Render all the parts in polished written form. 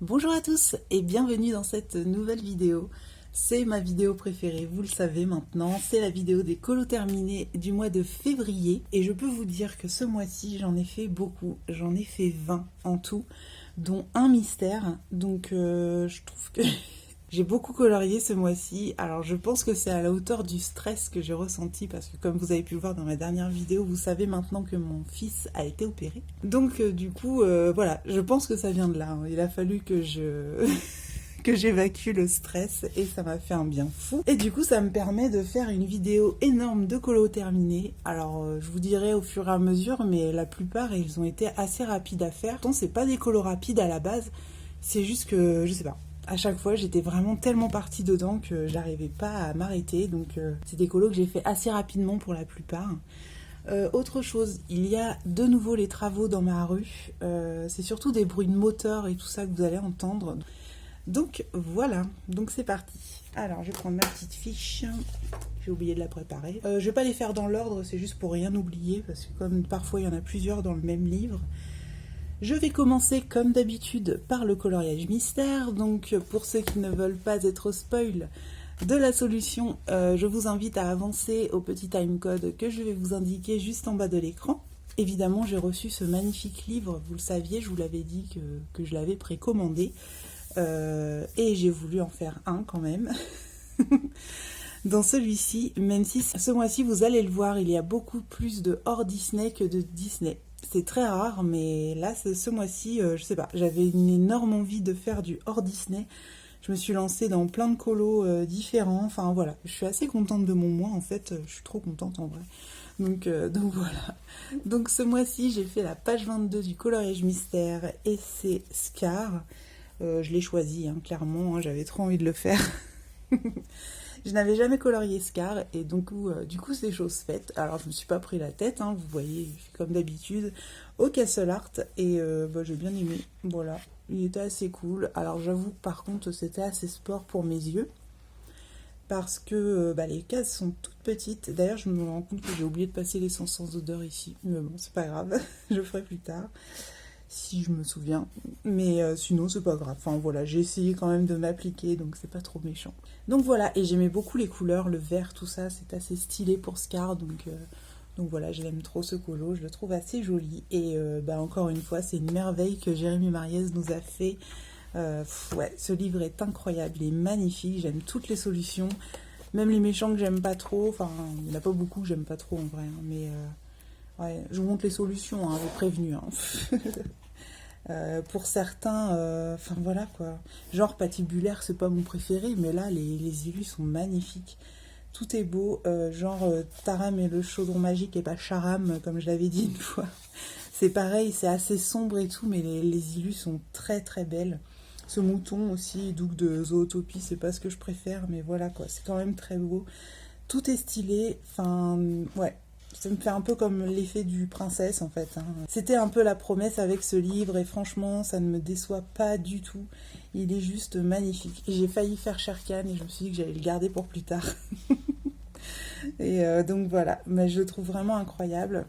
Bonjour à tous et bienvenue dans cette nouvelle vidéo. C'est ma vidéo préférée, vous le savez maintenant, c'est la vidéo des colos terminés du mois de février. Et je peux vous dire que ce mois-ci, j'en ai fait beaucoup, j'en ai fait 20 en tout, dont un mystère. Donc je trouve que j'ai beaucoup colorié ce mois-ci. Alors je pense que c'est à la hauteur du stress que j'ai ressenti parce que comme vous avez pu le voir dans ma dernière vidéo, vous savez maintenant que mon fils a été opéré. Donc du coup, voilà, je pense que ça vient de là. Il a fallu que que j'évacue le stress et ça m'a fait un bien fou. Et du coup, ça me permet de faire une vidéo énorme de colos terminés. Alors je vous dirai au fur et à mesure, mais la plupart, ils ont été assez rapides à faire. Pourtant, c'est pas des colos rapides à la base, c'est juste que, je sais pas. À chaque fois, j'étais vraiment tellement partie dedans que j'arrivais pas à m'arrêter. Donc, c'est des colos que j'ai fait assez rapidement pour la plupart. Autre chose, il y a de nouveau les travaux dans ma rue. C'est surtout des bruits de moteur et tout ça que vous allez entendre. Donc, voilà. Donc, c'est parti. Alors, je vais prendre ma petite fiche. J'ai oublié de la préparer. Je vais pas les faire dans l'ordre, c'est juste pour rien oublier. Parce que comme parfois, il y en a plusieurs dans le même livre. Je vais commencer comme d'habitude par le coloriage mystère, donc pour ceux qui ne veulent pas être spoil de la solution, je vous invite à avancer au petit timecode que je vais vous indiquer juste en bas de l'écran. Évidemment, j'ai reçu ce magnifique livre, vous le saviez, je vous l'avais dit que je l'avais précommandé, et j'ai voulu en faire un quand même. Dans celui-ci, même si ce mois-ci, vous allez le voir, il y a beaucoup plus de hors Disney que de Disney. C'est très rare, mais là, ce mois-ci, je sais pas, j'avais une énorme envie de faire du hors Disney. Je me suis lancée dans plein de colos différents. Enfin voilà, je suis assez contente de mon mois en fait. Je suis trop contente en vrai. Donc voilà. Donc ce mois-ci, j'ai fait la page 22 du coloriage mystère et c'est Scar. Je l'ai choisi, hein, clairement. Hein, j'avais trop envie de le faire. Je n'avais jamais colorié Scar et donc du coup c'est chose faite. Alors je me suis pas pris la tête, hein, vous voyez, comme d'habitude au Castle Art et j'ai bien aimé. Voilà, il était assez cool. Alors j'avoue que par contre c'était assez sport pour mes yeux parce que les cases sont toutes petites. D'ailleurs je me rends compte que j'ai oublié de passer l'essence sans odeur ici, mais bon c'est pas grave, je le ferai plus tard si je me souviens, mais sinon c'est pas grave. Enfin voilà, j'ai essayé quand même de m'appliquer, donc c'est pas trop méchant. Donc voilà, et j'aimais beaucoup les couleurs, le vert, tout ça, c'est assez stylé pour Scar, donc voilà, je l'aime trop ce colo, je le trouve assez joli, et encore une fois, c'est une merveille que Jérémy Mariez nous a fait. Ouais, ce livre est incroyable, il est magnifique, j'aime toutes les solutions, même les méchants que j'aime pas trop, enfin, il n'y en a pas beaucoup que j'aime pas trop en vrai, hein, mais ouais, je vous montre les solutions, hein, j'ai prévenu, hein. Pour certains, enfin voilà quoi. Genre patibulaire, c'est pas mon préféré, mais là les illus sont magnifiques. Tout est beau, Taram et le chaudron magique et pas Charam, comme je l'avais dit une fois. C'est pareil, c'est assez sombre et tout, mais les illus sont très très belles. Ce mouton aussi, Doug de Zootopie, c'est pas ce que je préfère, mais voilà quoi, c'est quand même très beau. Tout est stylé, enfin ouais. Ça me fait un peu comme l'effet du princesse en fait. Hein. C'était un peu la promesse avec ce livre et franchement ça ne me déçoit pas du tout. Il est juste magnifique. Et j'ai failli faire Sharkan et je me suis dit que j'allais le garder pour plus tard. Et donc voilà, mais je le trouve vraiment incroyable.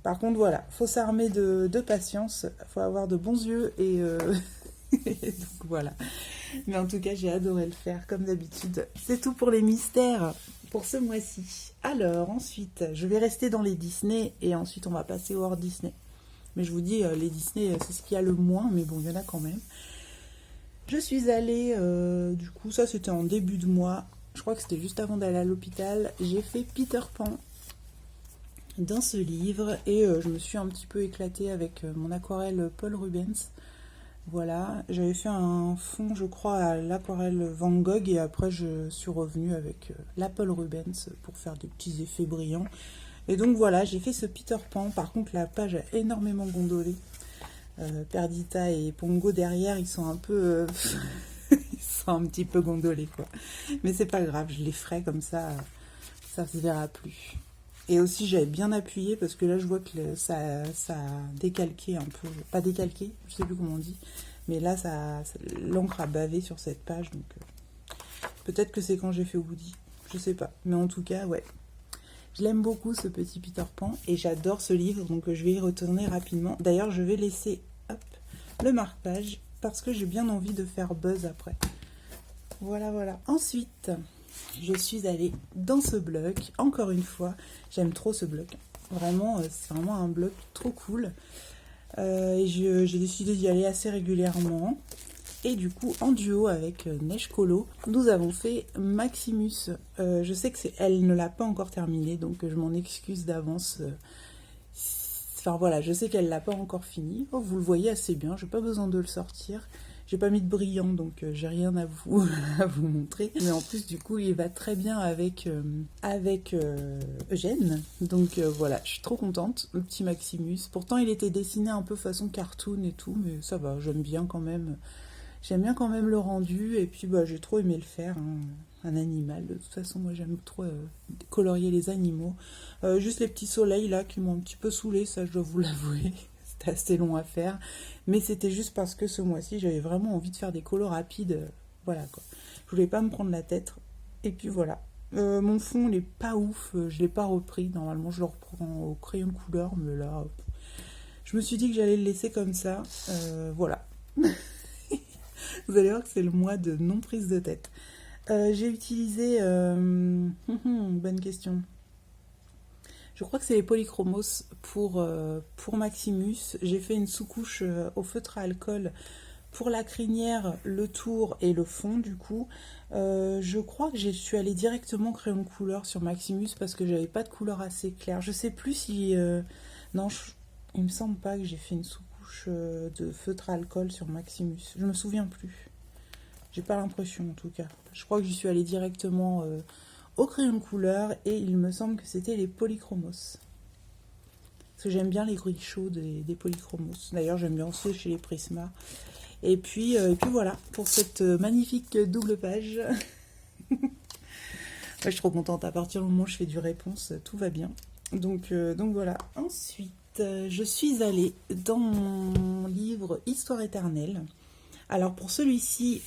Par contre voilà, faut s'armer de patience, faut avoir de bons yeux et et donc voilà. Mais en tout cas j'ai adoré le faire comme d'habitude. C'est tout pour les mystères pour ce mois-ci. Alors ensuite, je vais rester dans les Disney et ensuite on va passer au hors Disney. Mais je vous dis, les Disney, c'est ce qu'il y a le moins, mais bon, il y en a quand même. Je suis allée, du coup, ça c'était en début de mois, je crois que c'était juste avant d'aller à l'hôpital, j'ai fait Peter Pan dans ce livre et je me suis un petit peu éclatée avec mon aquarelle Paul Rubens. Voilà, j'avais fait un fond, je crois, à l'aquarelle Van Gogh et après je suis revenue avec l'Apple Rubens pour faire des petits effets brillants. Et donc voilà, j'ai fait ce Peter Pan. Par contre, la page a énormément gondolé. Perdita et Pongo derrière, ils sont un peu... ils sont un petit peu gondolés, quoi. Mais c'est pas grave, je les ferai comme ça se verra plus. Et aussi, j'avais bien appuyé parce que là, je vois que ça a décalqué un peu. Pas décalqué, je sais plus comment on dit. Mais là, l'encre a bavé sur cette page. Donc, peut-être que c'est quand j'ai fait Woody. Je sais pas. Mais en tout cas, ouais. Je l'aime beaucoup, ce petit Peter Pan. Et j'adore ce livre. Donc, je vais y retourner rapidement. D'ailleurs, je vais laisser le marque-page parce que j'ai bien envie de faire buzz après. Voilà, voilà. Ensuite, je suis allée dans ce bloc. Encore une fois, j'aime trop ce bloc. Vraiment, c'est vraiment un bloc trop cool. Et j'ai décidé d'y aller assez régulièrement. Et du coup, en duo avec Neige Colo, nous avons fait Maximus. Je sais que elle ne l'a pas encore terminé, donc je m'en excuse d'avance. Enfin voilà, je sais qu'elle l'a pas encore fini. Oh, vous le voyez assez bien, j'ai pas besoin de le sortir. J'ai pas mis de brillant, donc j'ai rien à vous, à vous montrer. Mais en plus, du coup, il va très bien avec Eugène. Donc voilà, je suis trop contente. Le petit Maximus. Pourtant, il était dessiné un peu façon cartoon et tout, mais ça va, j'aime bien quand même. J'aime bien quand même le rendu. Et puis, bah, j'ai trop aimé le faire. Hein. Un animal, de toute façon, moi, j'aime trop colorier les animaux. Juste les petits soleils, là, qui m'ont un petit peu saoulé, ça, je dois vous l'avouer. C'était assez long à faire, mais c'était juste parce que ce mois-ci j'avais vraiment envie de faire des colos rapides, voilà quoi. Je voulais pas me prendre la tête, et puis voilà. Mon fond il est pas ouf, je l'ai pas repris, normalement je le reprends au crayon de couleur, mais là je me suis dit que j'allais le laisser comme ça, voilà. Vous allez voir que c'est le mois de non prise de tête. J'ai utilisé, bonne question. Je crois que c'est les polychromos pour Maximus. J'ai fait une sous-couche au feutre à alcool pour la crinière, le tour et le fond du coup. Je crois que je suis allée directement crayon de couleur sur Maximus parce que j'avais pas de couleur assez claire. Je sais plus si... non, il me semble pas que j'ai fait une sous-couche de feutre à alcool sur Maximus. Je me souviens plus. J'ai pas l'impression en tout cas. Je crois que j'y suis allée directement... au crayon de couleur et il me semble que c'était les polychromos. Parce que j'aime bien les grilles chaudes des polychromos. D'ailleurs, j'aime bien aussi chez les Prisma. Et puis voilà, pour cette magnifique double page. Ouais, je suis trop contente. À partir du moment où je fais du réponse, tout va bien. Donc voilà. Ensuite, je suis allée dans mon livre Histoire éternelle. Alors pour celui-ci,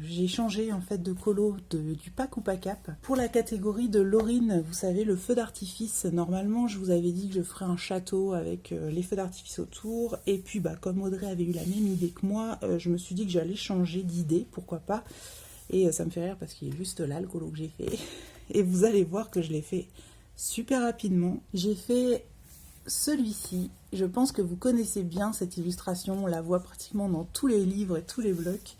j'ai changé en fait de colo du pack ou pack up. Pour la catégorie de Laurine, vous savez, le feu d'artifice, normalement je vous avais dit que je ferais un château avec les feux d'artifice autour. Et puis bah, comme Audrey avait eu la même idée que moi, je me suis dit que j'allais changer d'idée, pourquoi pas. Et ça me fait rire parce qu'il est juste là le colo que j'ai fait. Et vous allez voir que je l'ai fait super rapidement. J'ai fait... celui-ci, je pense que vous connaissez bien cette illustration, on la voit pratiquement dans tous les livres et tous les blocs.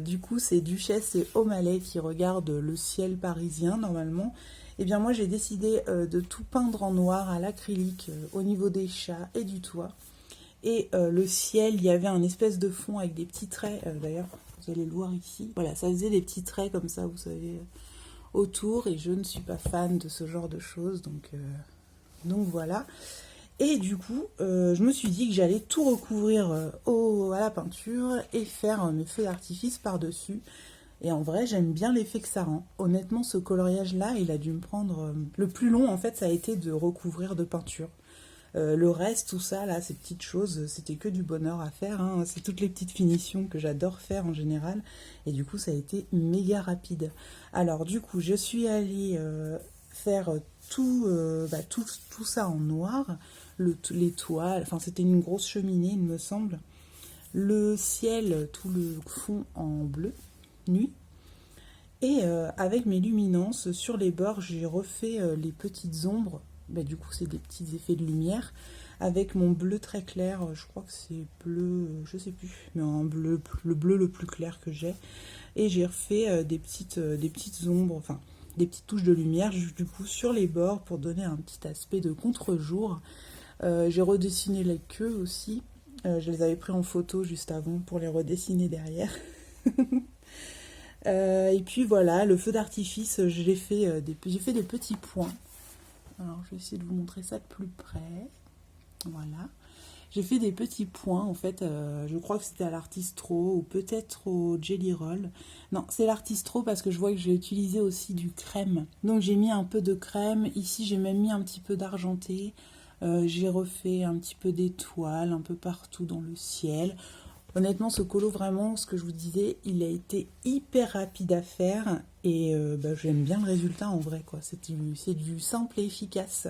Du coup, c'est Duchesse et O'Malley qui regardent le ciel parisien normalement. Et bien moi, j'ai décidé de tout peindre en noir à l'acrylique au niveau des chats et du toit. Et le ciel, il y avait un espèce de fond avec des petits traits, d'ailleurs, vous allez le voir ici. Voilà, ça faisait des petits traits comme ça, vous savez, autour. Et je ne suis pas fan de ce genre de choses, donc voilà. Et du coup, je me suis dit que j'allais tout recouvrir à la peinture et faire mes feux d'artifice par-dessus. Et en vrai, j'aime bien l'effet que ça rend. Honnêtement, ce coloriage-là, il a dû me prendre... le plus long, en fait, ça a été de recouvrir de peinture. Le reste, tout ça, là, ces petites choses, c'était que du bonheur à faire. Hein. C'est toutes les petites finitions que j'adore faire en général. Et du coup, ça a été méga rapide. Alors, du coup, je suis allée faire tout ça en noir. Les toiles, enfin, c'était une grosse cheminée, il me semble. Le ciel, tout le fond en bleu, nuit. Et avec mes luminances, sur les bords, j'ai refait les petites ombres. Bah, du coup, c'est des petits effets de lumière. Avec mon bleu très clair, je crois que c'est bleu, je sais plus, mais en bleu, le bleu le plus clair que j'ai. Et j'ai refait des petites ombres, enfin, des petites touches de lumière, du coup, sur les bords pour donner un petit aspect de contre-jour. J'ai redessiné les queues aussi. Je les avais pris en photo juste avant pour les redessiner derrière. Et puis voilà, le feu d'artifice, j'ai fait des petits points. Alors je vais essayer de vous montrer ça de plus près. Voilà. J'ai fait des petits points, en fait, je crois que c'était à l'Artistro ou peut-être au Jelly Roll. Non, c'est l'Artistro parce que je vois que j'ai utilisé aussi du crème. Donc j'ai mis un peu de crème. Ici, j'ai même mis un petit peu d'argenté. J'ai refait un petit peu d'étoiles un peu partout dans le ciel. Honnêtement, ce colo, vraiment, ce que je vous disais, il a été hyper rapide à faire. Et j'aime bien le résultat en vrai, quoi. C'est du simple et efficace.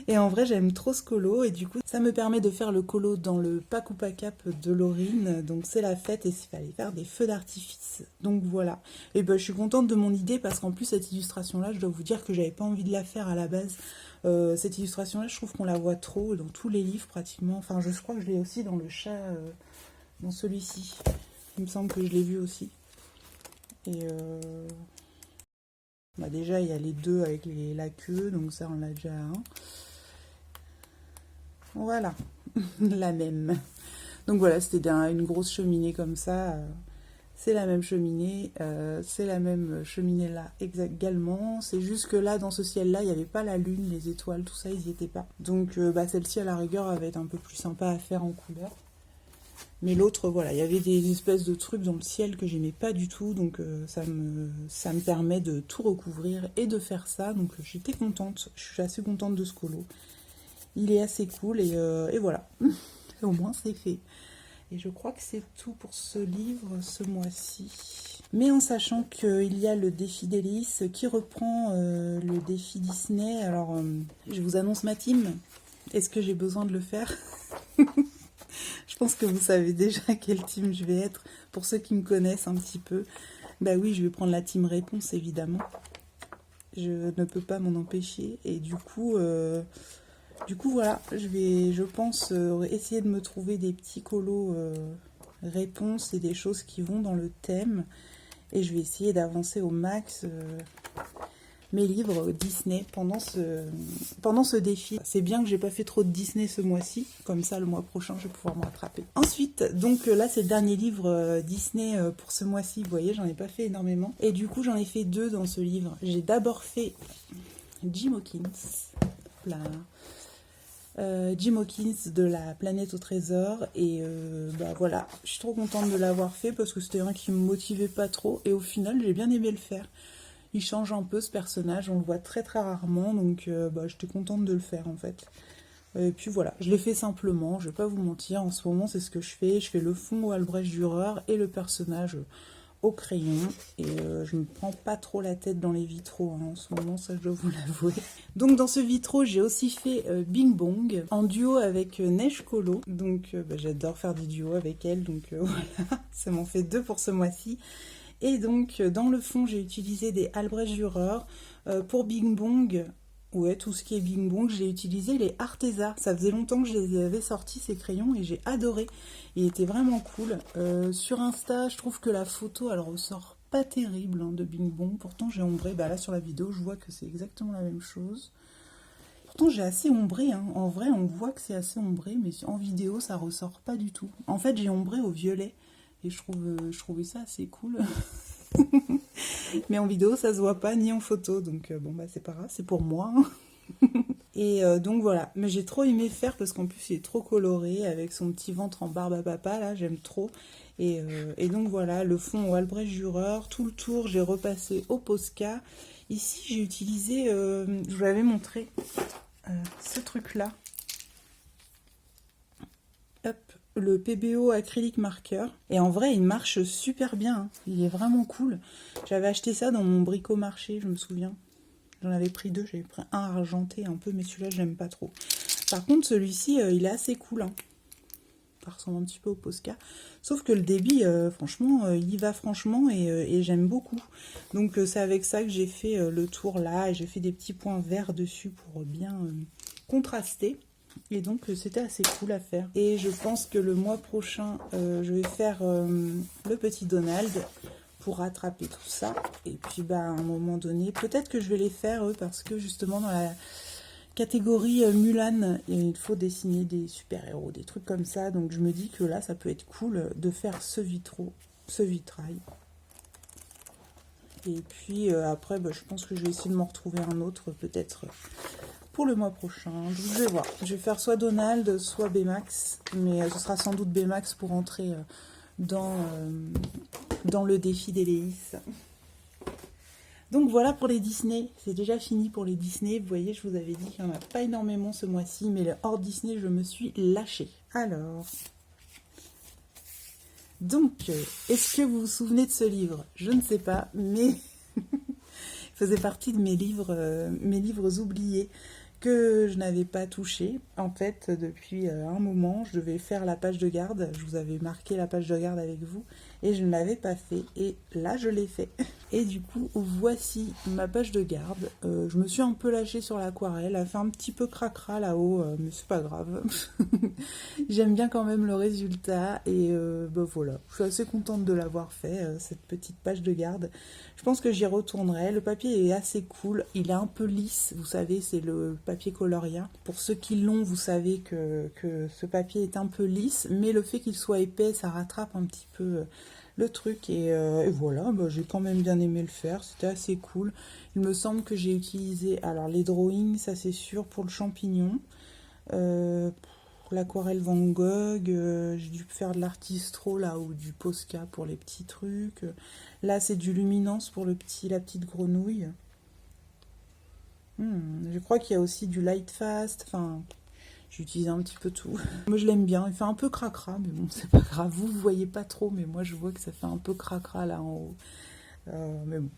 Et en vrai, j'aime trop ce colo. Et du coup, ça me permet de faire le colo dans le Pack ou Pack Up de Laurine. Donc c'est la fête et il fallait faire des feux d'artifice. Donc voilà. Et ben, je suis contente de mon idée parce qu'en plus, cette illustration-là, je dois vous dire que j'avais pas envie de la faire à la base. Cette illustration-là, je trouve qu'on la voit trop dans tous les livres pratiquement. Enfin, je crois que je l'ai aussi dans le chat, dans celui-ci. Il me semble que je l'ai vu aussi. Et bah déjà, il y a les deux avec la queue, donc ça, on l'a déjà un. Voilà, la même. Donc voilà, c'était une grosse cheminée comme ça. C'est la même cheminée, c'est la même cheminée là également. C'est juste que là, dans ce ciel-là, il n'y avait pas la lune, les étoiles, tout ça, ils n'y étaient pas. Donc bah, celle-ci, à la rigueur, elle va être un peu plus sympa à faire en couleur. Mais l'autre, voilà, il y avait des espèces de trucs dans le ciel que j'aimais pas du tout. Donc ça me permet de tout recouvrir et de faire ça. Donc j'étais contente, je suis assez contente de ce colo. Il est assez cool et voilà. Au moins c'est fait. Et je crois que c'est tout pour ce livre ce mois-ci. Mais en sachant qu'il y a le défi d'Hélice qui reprend le défi Disney. Alors, je vous annonce ma team. Est-ce que j'ai besoin de le faire? Je pense que vous savez déjà quelle team je vais être. Pour ceux qui me connaissent un petit peu. Bah oui, je vais prendre la team réponse, évidemment. Je ne peux pas m'en empêcher. Et du coup, voilà, je pense, essayer de me trouver des petits colos réponses et des choses qui vont dans le thème. Et je vais essayer d'avancer au max mes livres Disney pendant ce défi. C'est bien que j'ai pas fait trop de Disney ce mois-ci, comme ça le mois prochain je vais pouvoir me rattraper. Ensuite, donc là c'est le dernier livre Disney pour ce mois-ci, vous voyez, j'en ai pas fait énormément. Et du coup j'en ai fait deux dans ce livre. J'ai d'abord fait Jim Hawkins, là. Jim Hawkins de la planète au trésor et bah voilà, je suis trop contente de l'avoir fait parce que c'était un qui me motivait pas trop et au final j'ai bien aimé le faire. Il change un peu ce personnage, on le voit très très rarement donc bah, j'étais contente de le faire en fait. Et puis voilà, je l'ai fait simplement, je vais pas vous mentir, en ce moment c'est ce que je fais le fond au Albrecht Dürer et le personnage au crayon et je me prends pas trop la tête dans les vitraux hein, en ce moment, ça je dois vous l'avouer. Donc dans ce vitraux j'ai aussi fait Bing Bong en duo avec Neige Colo, donc bah, j'adore faire du duo avec elle, donc voilà, ça m'en fait deux pour ce mois-ci. Et donc dans le fond j'ai utilisé des Albrecht Dürer pour Bing Bong. Ouais, tout ce qui est Bing Bong, j'ai utilisé les Arteza. Ça faisait longtemps que je les avais sortis, ces crayons, et j'ai adoré. Il était vraiment cool. Sur Insta, je trouve que la photo, elle ressort pas terrible hein, de Bing Bong. Pourtant, j'ai ombré. Bah là, sur la vidéo, je vois que c'est exactement la même chose. Pourtant, j'ai assez ombré. Hein. En vrai, on voit que c'est assez ombré, mais en vidéo, ça ressort pas du tout. En fait, j'ai ombré au violet. Et je trouvais ça assez cool. Mais en vidéo ça se voit pas ni en photo donc bon bah c'est pas grave, c'est pour moi hein. Et donc voilà, mais j'ai trop aimé faire parce qu'en plus il est trop coloré avec son petit ventre en barbe à papa là, j'aime trop. Et donc voilà, le fond au Albrecht Dürer, tout le tour j'ai repassé au Posca. Ici j'ai utilisé, je vous l'avais montré, ce truc là. Hop, le PBO acrylique marqueur. Et en vrai, il marche super bien. Hein. Il est vraiment cool. J'avais acheté ça dans mon bricomarché, je me souviens. J'en avais pris deux. J'avais pris un argenté un peu, mais celui-là, je l'aime pas trop. Par contre, celui-ci, il est assez cool. Hein. Ça ressemble un petit peu au Posca. Sauf que le débit, franchement, il y va franchement et j'aime beaucoup. Donc, c'est avec ça que j'ai fait le tour là. Et j'ai fait des petits points verts dessus pour bien contraster. Et donc c'était assez cool à faire. Et je pense que le mois prochain, je vais faire le petit Donald pour rattraper tout ça. Et puis bah, à un moment donné, peut-être que je vais les faire eux, parce que justement dans la catégorie Mulan, il faut dessiner des super-héros, des trucs comme ça. Donc je me dis que là, ça peut être cool de faire ce vitrail. Et puis après, bah, je pense que je vais essayer de m'en retrouver un autre, peut-être pour le mois prochain. Donc, je vais voir. Je vais faire soit Donald, soit Baymax. Mais ce sera sans doute Baymax pour entrer dans le défi d'Hélice. Donc voilà pour les Disney. C'est déjà fini pour les Disney. Vous voyez, je vous avais dit qu'il n'y en a pas énormément ce mois-ci. Mais le hors Disney, je me suis lâchée. Alors... Donc, est-ce que vous vous souvenez de ce livre? Je ne sais pas, mais il faisait partie de mes livres oubliés que je n'avais pas touché. En fait, depuis un moment, je devais faire la page de garde. Je vous avais marqué la page de garde avec vous et je ne l'avais pas fait. Et là, je l'ai fait. Et du coup, voici ma page de garde. Je me suis un peu lâchée sur l'aquarelle. Elle a fait un petit peu cracra là-haut, mais c'est pas grave. J'aime bien quand même le résultat. Et bah voilà, je suis assez contente de l'avoir fait, cette petite page de garde. Je pense que j'y retournerai. Le papier est assez cool. Il est un peu lisse. Vous savez, c'est le papier Coloria. Pour ceux qui l'ont, vous savez que ce papier est un peu lisse. Mais le fait qu'il soit épais, ça rattrape un petit peu le truc. Et voilà, bah, j'ai quand même bien aimé le faire. C'était assez cool. Il me semble que j'ai utilisé... Alors, les drawings, ça c'est sûr, pour le champignon. L'aquarelle Van Gogh, j'ai dû faire de l'artistro là ou du Posca pour les petits trucs. Là c'est du luminance pour la petite grenouille. Je crois qu'il y a aussi du light fast. Enfin, j'ai utilisé un petit peu tout. Moi je l'aime bien. Il fait un peu cracra, mais bon c'est pas grave. Vous voyez pas trop, mais moi je vois que ça fait un peu cracra là en haut. Mais bon,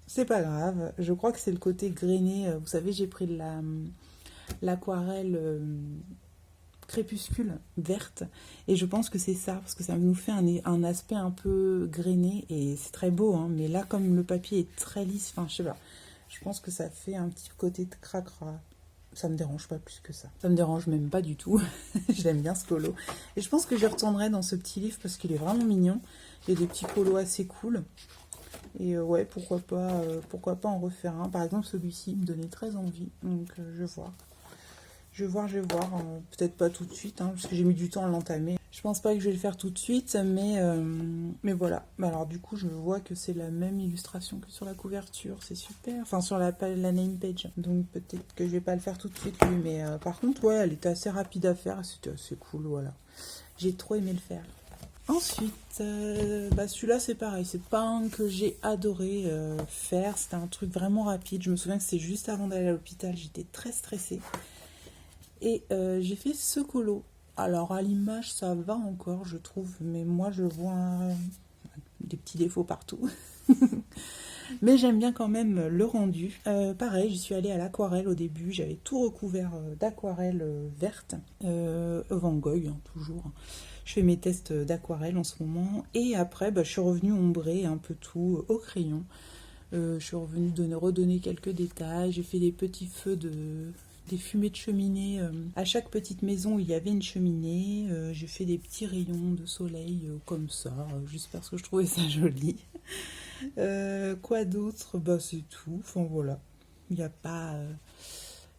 c'est pas grave. Je crois que c'est le côté grainé. Vous savez, j'ai pris de l'aquarelle crépuscule verte et je pense que c'est ça parce que ça nous fait un aspect un peu grainé et c'est très beau hein, mais là comme le papier est très lisse, enfin je sais pas, je pense que ça fait un petit côté de cracra. Ça me dérange pas plus que ça me dérange même pas du tout. J'aime bien ce colo et je pense que j'y retournerai dans ce petit livre parce qu'il est vraiment mignon. Il y a des petits colos assez cool et ouais, pourquoi pas en refaire un. Par exemple celui-ci me donnait très envie, donc je vais voir. Je vais voir, peut-être pas tout de suite, hein, parce que j'ai mis du temps à l'entamer. Je pense pas que je vais le faire tout de suite, mais voilà. Alors du coup, je vois que c'est la même illustration que sur la couverture, c'est super. Enfin, sur la name page. Donc peut-être que je vais pas le faire tout de suite, lui. Mais par contre, ouais, elle était assez rapide à faire, c'était assez cool, voilà. J'ai trop aimé le faire. Ensuite, celui-là c'est pareil, c'est pas un que j'ai adoré faire, c'était un truc vraiment rapide. Je me souviens que c'était juste avant d'aller à l'hôpital, j'étais très stressée. Et j'ai fait ce colo. Alors à l'image ça va encore je trouve, mais moi je vois des petits défauts partout. Mais j'aime bien quand même le rendu. Pareil, j'y suis allée à l'aquarelle au début, j'avais tout recouvert d'aquarelle verte. Van Gogh, hein, toujours. Je fais mes tests d'aquarelle en ce moment. Et après, je suis revenue ombrer un peu tout au crayon. Je suis revenue redonner quelques détails. J'ai fait des petits feux des fumées de cheminée. À chaque petite maison, il y avait une cheminée. J'ai fait des petits rayons de soleil comme ça, juste parce que je trouvais ça joli. Quoi d'autre? C'est tout. Enfin voilà. Il n'y a pas...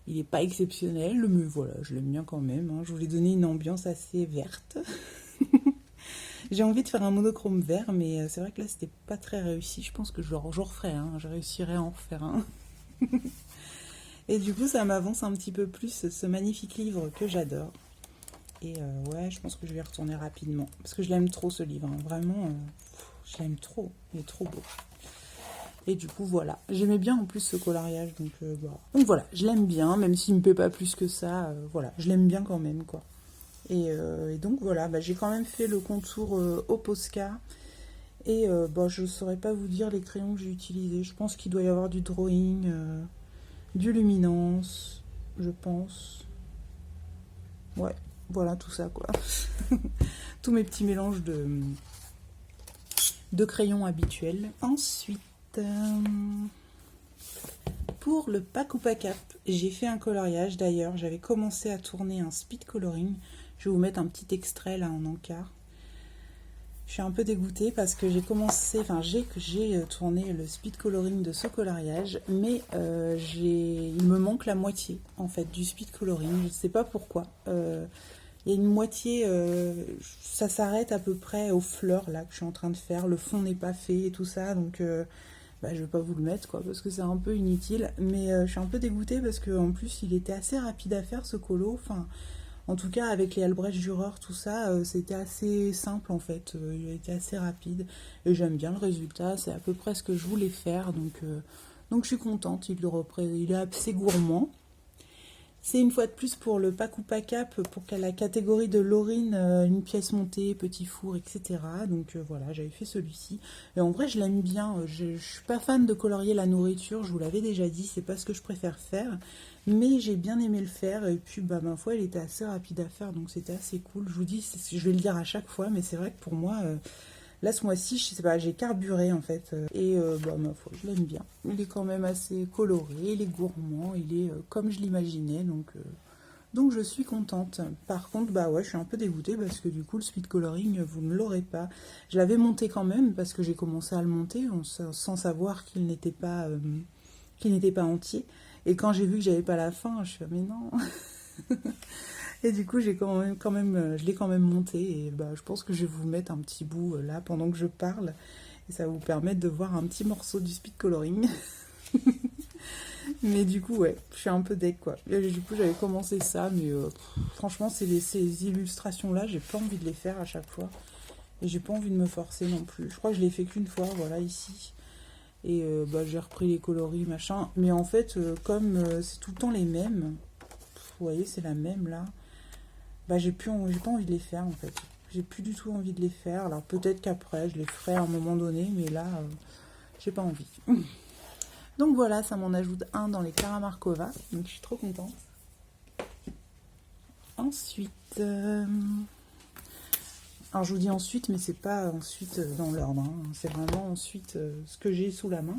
il n'est pas exceptionnel, mais voilà, je l'aime bien quand même. Hein. Je voulais donner une ambiance assez verte. J'ai envie de faire un monochrome vert, mais c'est vrai que là, c'était pas très réussi. Je pense que je referai un. Je réussirai à en refaire un. Et du coup, ça m'avance un petit peu plus ce magnifique livre que j'adore. Et ouais, je pense que je vais y retourner rapidement. Parce que je l'aime trop, ce livre. Hein. Vraiment, je l'aime trop. Il est trop beau. Et du coup, voilà. J'aimais bien en plus ce coloriage. Donc voilà, je l'aime bien. Même s'il me plaît pas plus que ça. Voilà, je l'aime bien quand même, quoi. Et donc, voilà. J'ai quand même fait le contour au Posca. Et je ne saurais pas vous dire les crayons que j'ai utilisés. Je pense qu'il doit y avoir du drawing... du luminance, je pense. Ouais, voilà tout ça quoi. Tous mes petits mélanges de crayons habituels. Ensuite, pour le Pack ou Pack Up, j'ai fait un coloriage d'ailleurs. J'avais commencé à tourner un speed coloring. Je vais vous mettre un petit extrait là en encart. Je suis un peu dégoûtée parce que j'ai tourné le speed coloring de ce coloriage, mais il me manque la moitié en fait du speed coloring. Je ne sais pas pourquoi. Il y a une moitié, ça s'arrête à peu près aux fleurs là que je suis en train de faire. Le fond n'est pas fait et tout ça, donc je vais pas vous le mettre quoi parce que c'est un peu inutile. Mais je suis un peu dégoûtée parce qu'en plus il était assez rapide à faire ce colo. Enfin. En tout cas, avec les Albrecht Dürer, tout ça, c'était assez simple en fait. Il a été assez rapide. Et j'aime bien le résultat. C'est à peu près ce que je voulais faire. Donc je suis contente. Il est assez gourmand. C'est une fois de plus pour le pack ou pack up, pour la catégorie de Laurine, une pièce montée, petit four, etc. Donc voilà, j'avais fait celui-ci. Et en vrai, je l'aime bien. Je suis pas fan de colorier la nourriture, je vous l'avais déjà dit, c'est pas ce que je préfère faire. Mais j'ai bien aimé le faire. Et puis, bah, ma foi, il était assez rapide à faire, donc c'était assez cool. Je vous dis, je vais le dire à chaque fois, mais c'est vrai que pour moi... là, ce mois-ci, je sais pas, j'ai carburé en fait. Et bah, ma foi, je l'aime bien. Il est quand même assez coloré, il est gourmand, il est comme je l'imaginais. Donc je suis contente. Par contre, bah ouais, je suis un peu dégoûtée parce que du coup, le speed coloring, vous ne l'aurez pas. Je l'avais monté quand même parce que j'ai commencé à le monter sans savoir qu'il n'était pas entier. Et quand j'ai vu que j'avais pas la fin, je suis mais non. Et du coup, je l'ai quand même monté. Et bah, je pense que je vais vous mettre un petit bout là pendant que je parle. Et ça va vous permettre de voir un petit morceau du speed coloring. Mais du coup, ouais, je suis un peu deck quoi. Et du coup, j'avais commencé ça, mais franchement, ces illustrations-là, j'ai pas envie de les faire à chaque fois. Et j'ai pas envie de me forcer non plus. Je crois que je l'ai fait qu'une fois, voilà, ici. Et bah, j'ai repris les coloris, machin. Mais en fait, comme c'est tout le temps les mêmes, vous voyez, c'est la même là. Bah, j'ai pas envie de les faire en fait. J'ai plus du tout envie de les faire. Alors peut-être qu'après, je les ferai à un moment donné, mais là, j'ai pas envie. Donc voilà, ça m'en ajoute un dans les Clara Markova. Donc je suis trop contente. Ensuite, alors je vous dis ensuite, mais c'est pas ensuite dans l'ordre. Hein. C'est vraiment ensuite ce que j'ai sous la main.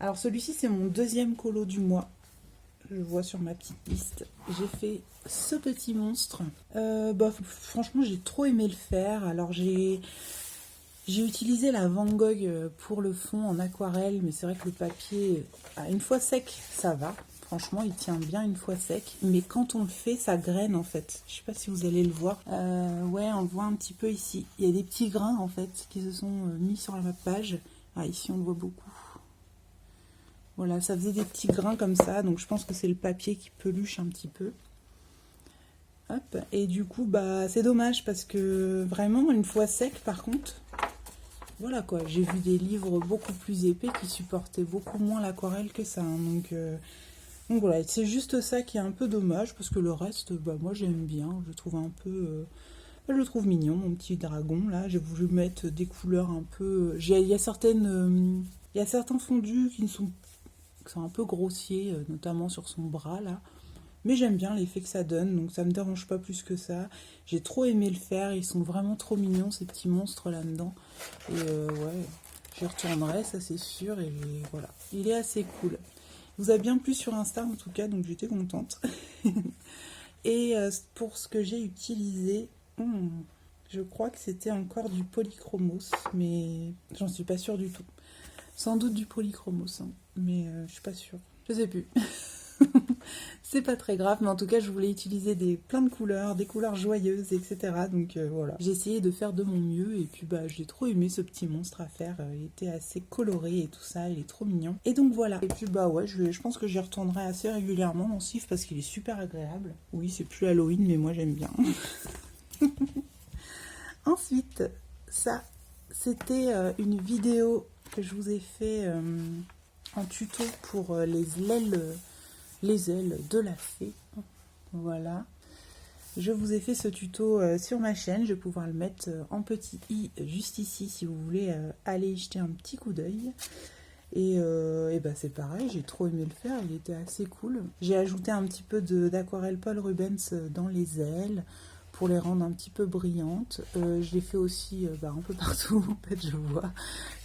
Alors celui-ci, c'est mon deuxième colo du mois. Je vois sur ma petite liste. J'ai fait ce petit monstre. Bah, franchement, j'ai trop aimé le faire. Alors, j'ai utilisé la Van Gogh pour le fond en aquarelle, mais c'est vrai que le papier, une fois sec, ça va. Franchement, il tient bien une fois sec. Mais quand on le fait, ça graine en fait. Je sais pas si vous allez le voir. Ouais, on le voit un petit peu ici. Il y a des petits grains en fait qui se sont mis sur la page. Ah, ici, on le voit beaucoup. Voilà, ça faisait des petits grains comme ça, donc je pense que c'est le papier qui peluche un petit peu. Hop, et du coup, bah c'est dommage parce que vraiment, une fois sec, par contre, voilà quoi, j'ai vu des livres beaucoup plus épais qui supportaient beaucoup moins l'aquarelle que ça. Hein, donc voilà, c'est juste ça qui est un peu dommage parce que le reste, bah moi j'aime bien, je trouve un peu... je le trouve mignon, mon petit dragon là. J'ai voulu mettre des couleurs un peu... Il y a certains fondus qui sont un peu grossier, notamment sur son bras là. Mais j'aime bien l'effet que ça donne, donc ça me dérange pas plus que ça. J'ai trop aimé le faire, ils sont vraiment trop mignons ces petits monstres là-dedans. Et ouais, j'y retournerai, ça c'est sûr, et voilà. Il est assez cool. Il vous a bien plu sur Insta en tout cas, donc j'étais contente. Et pour ce que j'ai utilisé, je crois que c'était encore du polychromos, mais j'en suis pas sûre du tout. Sans doute du polychromos, hein, mais je suis pas sûre. Je sais plus. C'est pas très grave, mais en tout cas, je voulais utiliser plein de couleurs, des couleurs joyeuses, etc. Donc voilà. J'ai essayé de faire de mon mieux, et puis bah, j'ai trop aimé ce petit monstre à faire. Il était assez coloré et tout ça, il est trop mignon. Et donc voilà. Et puis bah ouais, je pense que j'y retournerai assez régulièrement mon Sif parce qu'il est super agréable. Oui, c'est plus Halloween, mais moi j'aime bien. Ensuite, ça, c'était une vidéo que je vous ai fait en tuto pour les ailes de la fée. Voilà. Je vous ai fait ce tuto sur ma chaîne. Je vais pouvoir le mettre en petit i juste ici si vous voulez aller y jeter un petit coup d'œil. Et bah c'est pareil, j'ai trop aimé le faire, il était assez cool. J'ai ajouté un petit peu d'aquarelle Paul Rubens dans les ailes pour les rendre un petit peu brillantes. Je l'ai fait aussi un peu partout, en fait, je vois.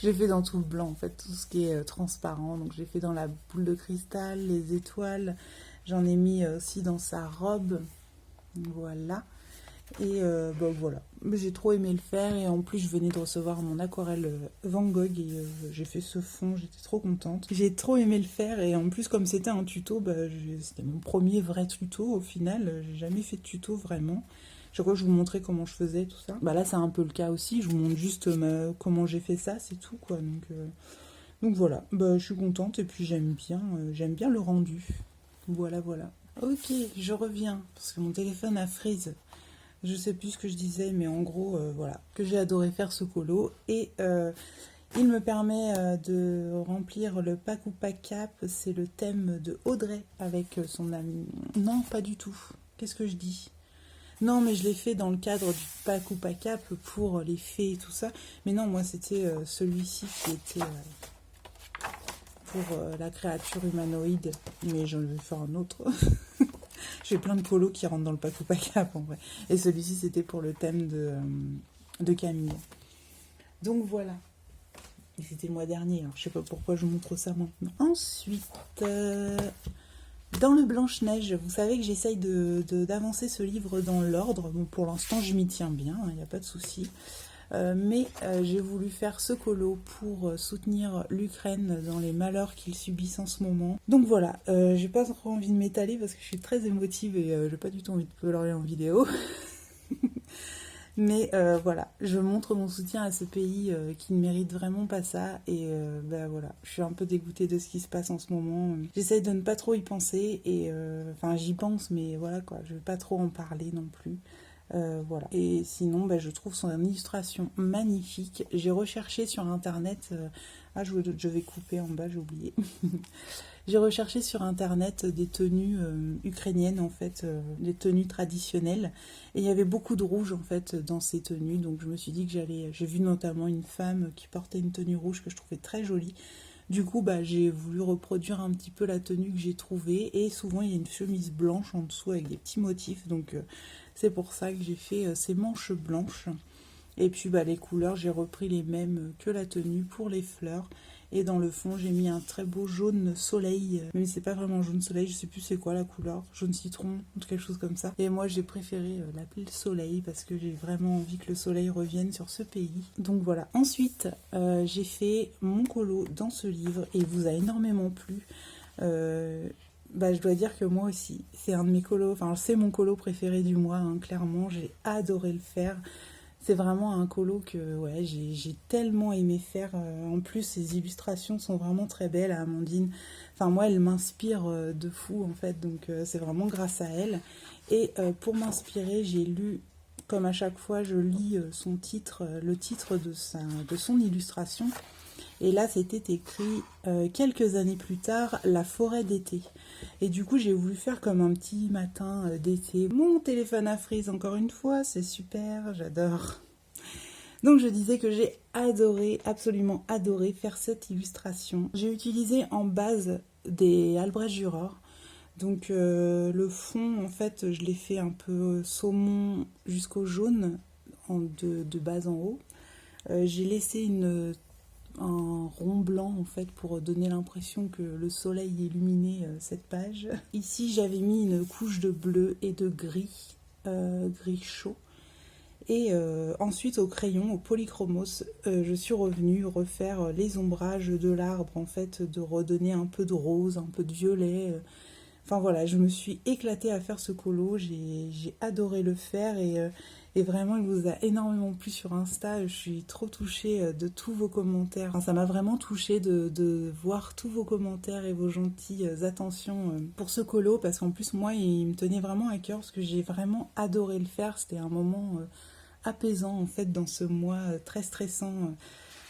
J'ai fait dans tout le blanc, en fait, tout ce qui est transparent. Donc j'ai fait dans la boule de cristal, les étoiles. J'en ai mis aussi dans sa robe. Voilà. Et voilà. J'ai trop aimé le faire. Et en plus, je venais de recevoir mon aquarelle Van Gogh. Et j'ai fait ce fond, j'étais trop contente. J'ai trop aimé le faire. Et en plus, comme c'était un tuto, c'était mon premier vrai tuto au final. J'ai jamais fait de tuto vraiment. Chaque fois que je vous montrais comment je faisais, tout ça. Bah là, c'est un peu le cas aussi. Je vous montre juste comment j'ai fait ça, c'est tout, quoi. Donc voilà, bah, je suis contente et puis j'aime bien le rendu. Voilà, voilà. Ok, je reviens, parce que mon téléphone a freeze. Je sais plus ce que je disais, mais en gros, voilà. Que j'ai adoré faire ce colo. Et Il me permet de remplir le pack ou pack cap, c'est le thème de Audrey avec son ami. Non, pas du tout. Qu'est-ce que je dis? Non, mais je l'ai fait dans le cadre du pack ou pack cap pour les fées et tout ça. Mais non, moi c'était celui-ci qui était pour la créature humanoïde. Mais je vais faire un autre. J'ai plein de colos qui rentrent dans le pack ou pack cap en vrai. Et celui-ci c'était pour le thème de Camille. Donc voilà. Et c'était le mois dernier, alors je sais pas pourquoi je vous montre ça maintenant. Ensuite, dans le Blanche-Neige, vous savez que j'essaye d'avancer ce livre dans l'ordre. Bon, pour l'instant, je m'y tiens bien, il n'y a pas de souci. Mais j'ai voulu faire ce colo pour soutenir l'Ukraine dans les malheurs qu'ils subissent en ce moment. Donc voilà, j'ai pas trop envie de m'étaler parce que je suis très émotive et j'ai pas du tout envie de pleurer en vidéo. Mais voilà, je montre mon soutien à ce pays qui ne mérite vraiment pas ça. Et bah voilà, je suis un peu dégoûtée de ce qui se passe en ce moment. J'essaye de ne pas trop y penser. Et enfin, j'y pense, mais voilà quoi, je ne vais pas trop en parler non plus. Voilà. Et sinon, bah, je trouve son illustration magnifique. J'ai recherché sur internet. Ah, je vais couper en bas, j'ai oublié. J'ai recherché sur internet des tenues ukrainiennes en fait, des tenues traditionnelles. Et il y avait beaucoup de rouge en fait dans ces tenues. Donc je me suis dit que j'ai vu notamment une femme qui portait une tenue rouge que je trouvais très jolie. Du coup, bah, j'ai voulu reproduire un petit peu la tenue que j'ai trouvée. Et souvent, il y a une chemise blanche en dessous avec des petits motifs. Donc c'est pour ça que j'ai fait ces manches blanches. Et puis bah, les couleurs, j'ai repris les mêmes que la tenue pour les fleurs. Et dans le fond, j'ai mis un très beau jaune soleil. Même si c'est pas vraiment jaune soleil, je sais plus c'est quoi la couleur. Jaune citron, ou quelque chose comme ça. Et moi, j'ai préféré l'appeler le soleil parce que j'ai vraiment envie que le soleil revienne sur ce pays. Donc voilà. Ensuite, j'ai fait mon colo dans ce livre et il vous a énormément plu. Bah, je dois dire que moi aussi, c'est un de mes colos, enfin c'est mon colo préféré du mois, hein, clairement. J'ai adoré le faire. C'est vraiment un colo que ouais, j'ai tellement aimé faire. En plus, ses illustrations sont vraiment très belles, Amandine. Enfin, moi, elle m'inspire de fou, en fait. Donc, c'est vraiment grâce à elle. Et pour m'inspirer, j'ai lu, comme à chaque fois, je lis son titre, le titre de son illustration. Et là, c'était écrit quelques années plus tard, La forêt d'été. Et du coup, j'ai voulu faire comme un petit matin d'été. Mon téléphone à frise, encore une fois, c'est super, j'adore. Donc je disais que j'ai adoré, absolument adoré faire cette illustration. J'ai utilisé en base des Albrecht Dürer. Donc le fond, en fait, je l'ai fait un peu saumon jusqu'au jaune, de bas en haut. J'ai laissé un rond blanc en fait pour donner l'impression que le soleil illuminait cette page. Ici j'avais mis une couche de bleu et de gris, gris chaud. Et ensuite au crayon, au polychromos, je suis revenue refaire les ombrages de l'arbre en fait, de redonner un peu de rose, un peu de violet. Enfin voilà, je me suis éclatée à faire ce colo, j'ai adoré le faire et vraiment il vous a énormément plu sur Insta. Je suis trop touchée de tous vos commentaires. Enfin, ça m'a vraiment touchée de voir tous vos commentaires et vos gentilles attentions pour ce colo parce qu'en plus moi il me tenait vraiment à cœur parce que j'ai vraiment adoré le faire. C'était un moment apaisant en fait dans ce mois très stressant.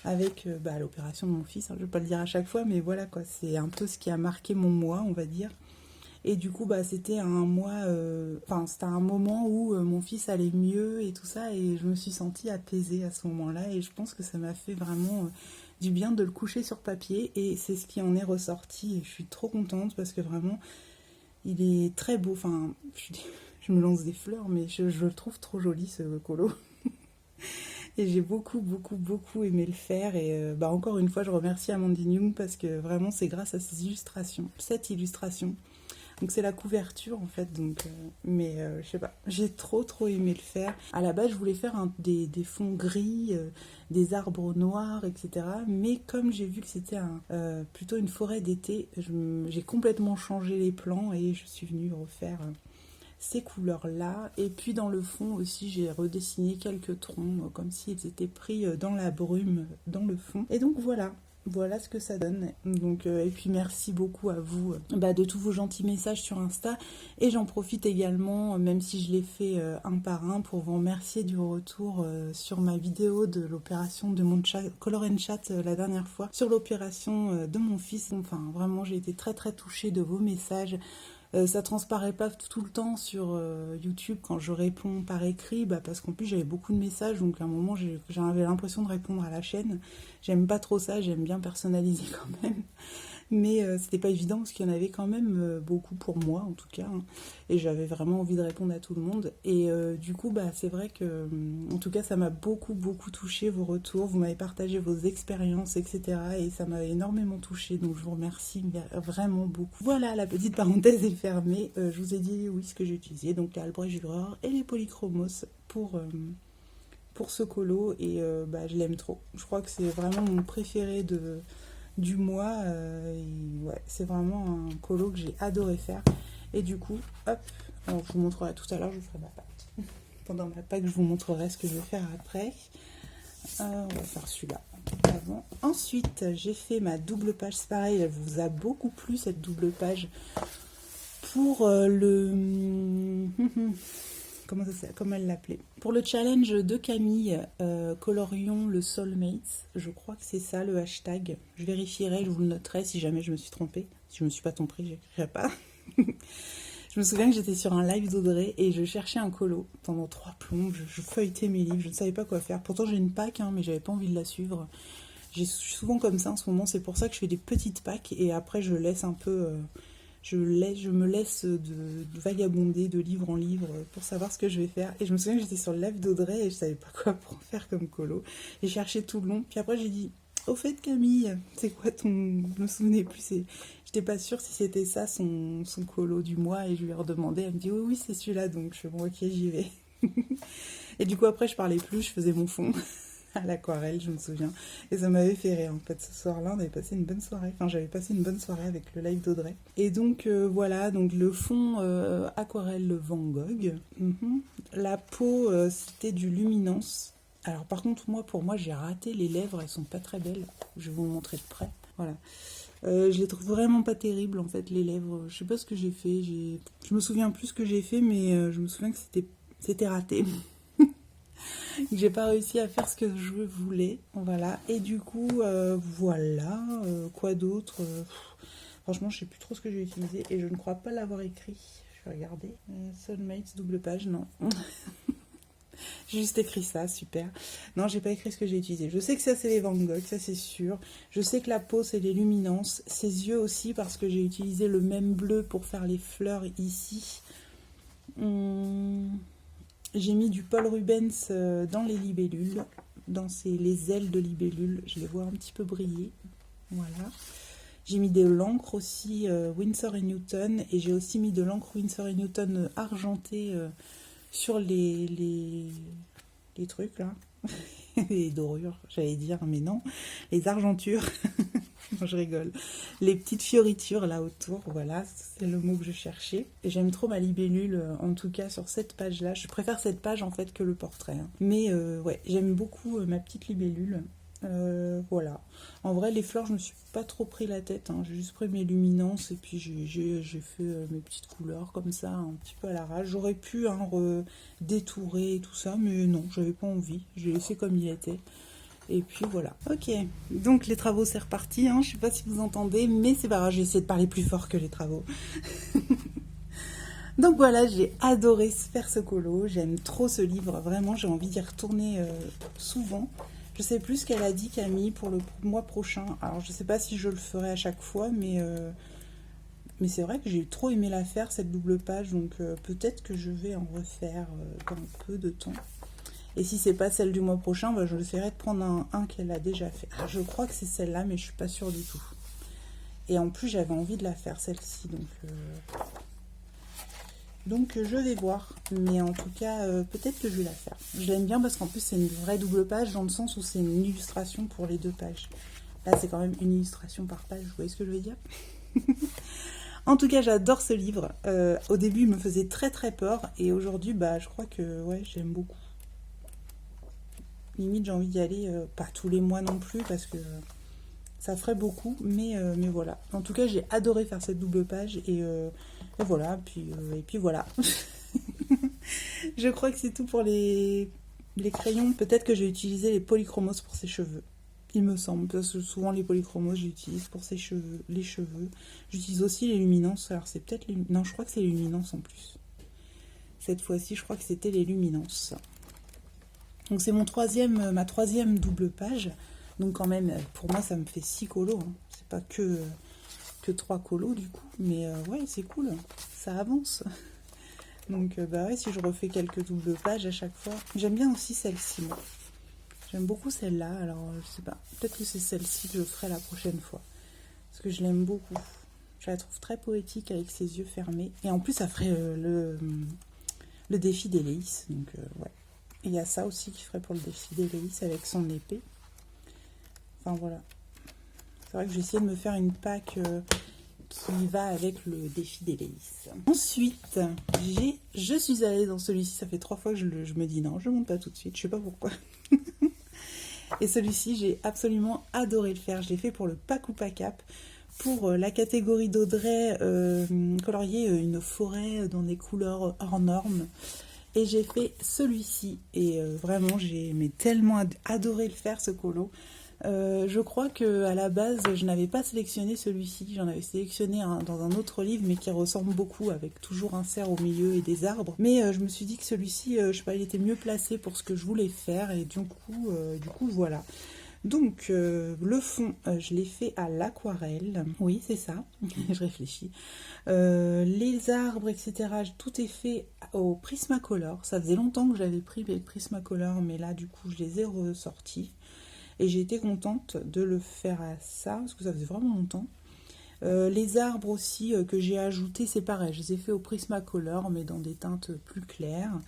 Avec l'opération de mon fils, hein, je ne vais pas le dire à chaque fois, mais voilà quoi, c'est un peu ce qui a marqué mon mois, on va dire. Et du coup, c'était un mois, c'était un moment où mon fils allait mieux et tout ça, et je me suis sentie apaisée à ce moment-là, et je pense que ça m'a fait vraiment du bien de le coucher sur papier, et c'est ce qui en est ressorti, et je suis trop contente parce que vraiment, il est très beau, enfin, je me lance des fleurs, mais je le trouve trop joli ce colo. Et j'ai beaucoup, beaucoup, beaucoup aimé le faire. Et encore une fois, je remercie Amandine Young parce que vraiment, c'est grâce à ces illustrations, cette illustration. Donc c'est la couverture en fait. Donc, je sais pas, j'ai trop, trop aimé le faire. À la base, je voulais faire des fonds gris, des arbres noirs, etc. Mais comme j'ai vu que c'était plutôt une forêt d'été, j'ai complètement changé les plans et je suis venue refaire ces couleurs-là. Et puis dans le fond aussi, j'ai redessiné quelques troncs, comme s'ils étaient pris dans la brume, dans le fond. Et donc voilà, voilà ce que ça donne. Donc, et puis merci beaucoup à vous de tous vos gentils messages sur Insta. Et j'en profite également, même si je l'ai fait un par un, pour vous remercier du retour sur ma vidéo de l'opération de mon chat, Color and Chat la dernière fois, sur l'opération de mon fils. Enfin, vraiment, j'ai été très très touchée de vos messages. Ça transparaît pas tout le temps sur YouTube quand je réponds par écrit, parce qu'en plus j'avais beaucoup de messages, donc à un moment j'avais l'impression de répondre à la chaîne. J'aime pas trop ça, j'aime bien personnaliser quand même. Mais c'était pas évident parce qu'il y en avait quand même beaucoup pour moi en tout cas. Hein. Et j'avais vraiment envie de répondre à tout le monde. Et du coup, c'est vrai que, en tout cas, ça m'a beaucoup touché vos retours. Vous m'avez partagé vos expériences, etc. Et ça m'a énormément touché. Donc je vous remercie vraiment beaucoup. Voilà, la petite parenthèse est fermée. Je vous ai dit oui ce que j'ai utilisé. Donc les Albrecht Dürer et les Polychromos pour ce colo. Et je l'aime trop. Je crois que c'est vraiment mon préféré du mois. Ouais, c'est vraiment un colo que j'ai adoré faire. Et du coup, hop, alors je vous montrerai tout à l'heure, je vous ferai ma pâte. Pendant ma pâte, je vous montrerai ce que je vais faire après. On va faire celui-là avant. Ensuite, j'ai fait ma double page. C'est pareil, elle vous a beaucoup plu cette double page. Pour comment elle l'appelait, pour le challenge de Camille, colorions le soulmate, je crois que c'est ça le hashtag. Je vérifierai, je vous le noterai si jamais je me suis trompée. Si je me suis pas trompée, j'écrirai pas. Je me souviens que j'étais sur un live d'Audrey et je cherchais un colo pendant 3 plombes. Je feuilletais mes livres, je ne savais pas quoi faire. Pourtant j'ai une pack, mais j'avais pas envie de la suivre. Je suis souvent comme ça en ce moment, c'est pour ça que je fais des petites packs et après je laisse un peu... Je me laisse de vagabonder de livre en livre pour savoir ce que je vais faire. Et je me souviens que j'étais sur le live d'Audrey et je savais pas quoi pour faire comme colo. J'ai cherché tout le long. Puis après j'ai dit, au fait Camille, c'est quoi ton... Je me souvenais plus, j'étais pas sûre si c'était ça son colo du mois. Et je lui ai redemandé, elle me dit, oui c'est celui-là. Donc je suis bon, ok j'y vais. Et du coup après je parlais plus, je faisais mon fond. À l'aquarelle, je me souviens. Et ça m'avait fait rire, en fait. Ce soir-là, on avait passé une bonne soirée. Enfin, j'avais passé une bonne soirée avec le live d'Audrey. Et donc, voilà. Donc, le fond aquarelle Van Gogh. La peau, c'était du Luminance. Alors, par contre, pour moi, j'ai raté les lèvres. Elles sont pas très belles. Je vais vous montrer de près. Voilà. Je les trouve vraiment pas terribles, en fait, les lèvres. Je sais pas ce que j'ai fait. Je me souviens plus ce que j'ai fait, mais je me souviens que c'était raté. J'ai pas réussi à faire ce que je voulais, voilà. Et du coup, voilà, quoi d'autre franchement, je sais plus trop ce que j'ai utilisé et je ne crois pas l'avoir écrit. Je vais regarder. Soulmates, double page, non. J'ai juste écrit ça, super. Non, j'ai pas écrit ce que j'ai utilisé. Je sais que ça, c'est les Van Gogh, ça c'est sûr. Je sais que la peau, c'est les Luminance. Ses yeux aussi, parce que j'ai utilisé le même bleu pour faire les fleurs ici. J'ai mis du Paul Rubens dans les libellules, dans les ailes de libellules. Je les vois un petit peu briller. Voilà. J'ai mis de l'encre aussi Winsor & Newton. Et j'ai aussi mis de l'encre Winsor & Newton argentée sur les trucs là. Les dorures, j'allais dire, mais non. Les argentures. Non, je rigole. Les petites fioritures là autour, voilà, c'est le mot que je cherchais. Et j'aime trop ma libellule, en tout cas sur cette page-là. Je préfère cette page en fait que le portrait. Hein. Mais ouais, j'aime beaucoup ma petite libellule. Voilà. En vrai, les fleurs, je me suis pas trop pris la tête. Hein. J'ai juste pris mes luminances et puis j'ai fait mes petites couleurs comme ça, un petit peu à l'arrache. J'aurais pu détourer et tout ça, mais non, j'avais pas envie. J'ai laissé comme il était. Et puis voilà. Ok, donc les travaux c'est reparti, hein. Je sais pas si vous entendez, mais c'est pas grave, j'ai essayé de parler plus fort que les travaux. Donc voilà, j'ai adoré faire ce colo, j'aime trop ce livre, vraiment j'ai envie d'y retourner souvent. Je sais plus ce qu'elle a dit Camille pour le mois prochain, alors je sais pas si je le ferai à chaque fois, mais c'est vrai que j'ai trop aimé la faire cette double page, donc peut-être que je vais en refaire dans peu de temps. Et si c'est pas celle du mois prochain, je essaierai de prendre un qu'elle a déjà fait. Alors, je crois que c'est celle-là, mais je suis pas sûre du tout. Et en plus, j'avais envie de la faire, celle-ci. Donc je vais voir. Mais en tout cas, peut-être que je vais la faire. Je l'aime bien parce qu'en plus, c'est une vraie double page, dans le sens où c'est une illustration pour les 2 pages. Là, c'est quand même une illustration par page. Vous voyez ce que je veux dire? En tout cas, j'adore ce livre. Au début, il me faisait très très peur. Et aujourd'hui, je crois que ouais, j'aime beaucoup. Limite j'ai envie d'y aller, pas tous les mois non plus parce que Ça ferait beaucoup, mais voilà. En tout cas, j'ai adoré faire cette double page et voilà, et puis voilà. Je crois que c'est tout pour les crayons. Peut-être que j'ai utilisé les polychromos pour ses cheveux. Il me semble, parce que souvent les polychromos, j'utilise pour ses cheveux, les cheveux. J'utilise aussi les luminances. Alors c'est peut-être les... Non, je crois que c'est les luminances en plus. Cette fois-ci, je crois que c'était les luminances. Donc c'est ma troisième double page. Donc quand même, pour moi, ça me fait 6 colos. Hein. C'est pas que 3 colos du coup. Mais ouais, c'est cool. Ça avance. Donc bah ouais, si je refais quelques doubles pages à chaque fois. J'aime bien aussi celle-ci, moi. J'aime beaucoup celle-là. Alors, je sais pas. Peut-être que c'est celle-ci que je ferai la prochaine fois. Parce que je l'aime beaucoup. Je la trouve très poétique avec ses yeux fermés. Et en plus, ça ferait le défi d'Héléïs. Donc ouais. Et il y a ça aussi qui ferait pour le défi d'Héléïs avec son épée. Enfin voilà. C'est vrai que j'ai essayé de me faire une pack qui va avec le défi d'Héléïs. Ensuite, je suis allée dans celui-ci. Ça fait 3 fois que je me dis non, je ne monte pas tout de suite. Je sais pas pourquoi. Et celui-ci, j'ai absolument adoré le faire. Je l'ai fait pour le Pakupa Cap. Pour la catégorie d'Audrey, colorier une forêt dans des couleurs hors normes. Et j'ai fait celui-ci. Et vraiment, j'ai tellement adoré le faire, ce colo. Je crois qu'à la base, je n'avais pas sélectionné celui-ci. J'en avais sélectionné dans un autre livre, mais qui ressemble beaucoup, avec toujours un cerf au milieu et des arbres. Mais je me suis dit que celui-ci, je sais pas, il était mieux placé pour ce que je voulais faire. Et du coup voilà. Donc, le fond, je l'ai fait à l'aquarelle. Oui, c'est ça. Je réfléchis. Les arbres, etc., tout est fait au Prismacolor. Ça faisait longtemps que j'avais pris les Prismacolor, mais là, du coup, je les ai ressortis. Et j'ai été contente de le faire à ça, parce que ça faisait vraiment longtemps. Les arbres aussi que j'ai ajoutés, c'est pareil. Je les ai fait au Prismacolor, mais dans des teintes plus claires.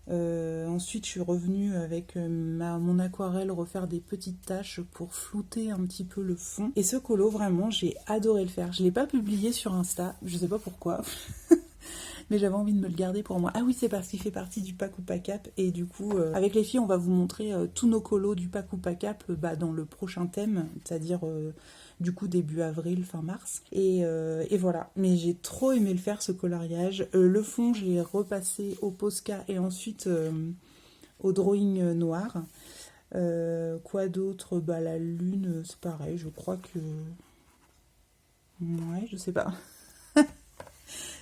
Ensuite, je suis revenue avec mon aquarelle refaire des petites taches pour flouter un petit peu le fond. Et ce colo, vraiment, j'ai adoré le faire. Je ne l'ai pas publié sur Insta, je ne sais pas pourquoi. Mais j'avais envie de me le garder pour moi. Ah oui, c'est parce qu'il fait partie du Pakupa Cap. Et du coup, avec les filles, on va vous montrer tous nos colos du Pakupa Cap dans le prochain thème, c'est-à-dire du coup début avril, fin mars. Et voilà. Mais j'ai trop aimé le faire, ce coloriage. Le fond, je l'ai repassé au Posca et ensuite au drawing noir. Quoi d'autre? La lune, c'est pareil. Je crois que... Ouais, je sais pas.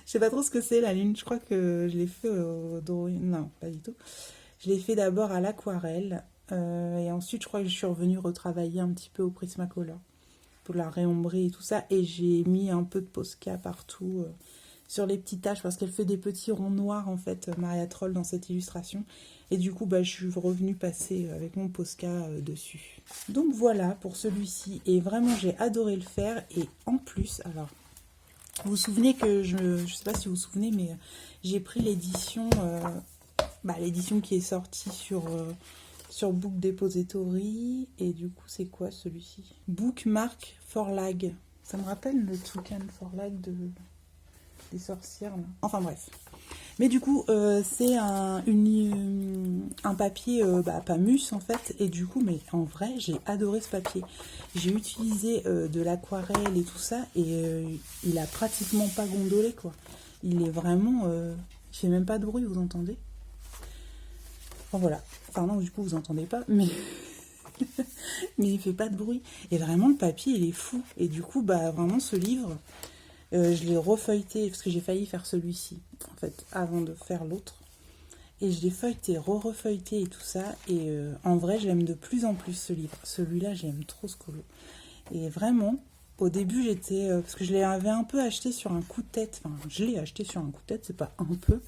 Je sais pas trop ce que c'est la lune, je crois que je l'ai fait au drawing, non pas du tout. Je l'ai fait d'abord à l'aquarelle et ensuite je crois que je suis revenue retravailler un petit peu au Prismacolor pour la réombrer et tout ça, et j'ai mis un peu de Posca partout sur les petites taches parce qu'elle fait des petits ronds noirs en fait, Maria Troll, dans cette illustration, et du coup je suis revenue passer avec mon Posca dessus. Donc voilà pour celui-ci, et vraiment j'ai adoré le faire. Et en plus, alors vous vous souvenez que je ne sais pas si vous vous souvenez, mais j'ai pris l'édition l'édition qui est sortie sur Book Depository. Et du coup, c'est quoi celui-ci? Bookmark for Lag. Ça me rappelle le Toucan for Lag des sorcières, là. Enfin bref. Mais du coup, c'est un papier pas mousse en fait. Et du coup, mais en vrai, j'ai adoré ce papier. J'ai utilisé de l'aquarelle et tout ça. Et il a pratiquement pas gondolé, quoi. Il est vraiment... il fait même pas de bruit, vous entendez? Enfin voilà. Enfin non, du coup, vous entendez pas. Mais... mais il fait pas de bruit. Et vraiment, le papier, il est fou. Et du coup, vraiment, ce livre... je l'ai refeuilleté, parce que j'ai failli faire celui-ci, en fait, avant de faire l'autre. Et je l'ai feuilleté, refeuilleté et tout ça. Et en vrai, je l'aime de plus en plus, ce livre. Celui-là, j'aime trop ce colo. Et vraiment, au début, j'étais... parce que je l'avais un peu acheté sur un coup de tête. Enfin, je l'ai acheté sur un coup de tête, c'est pas un peu.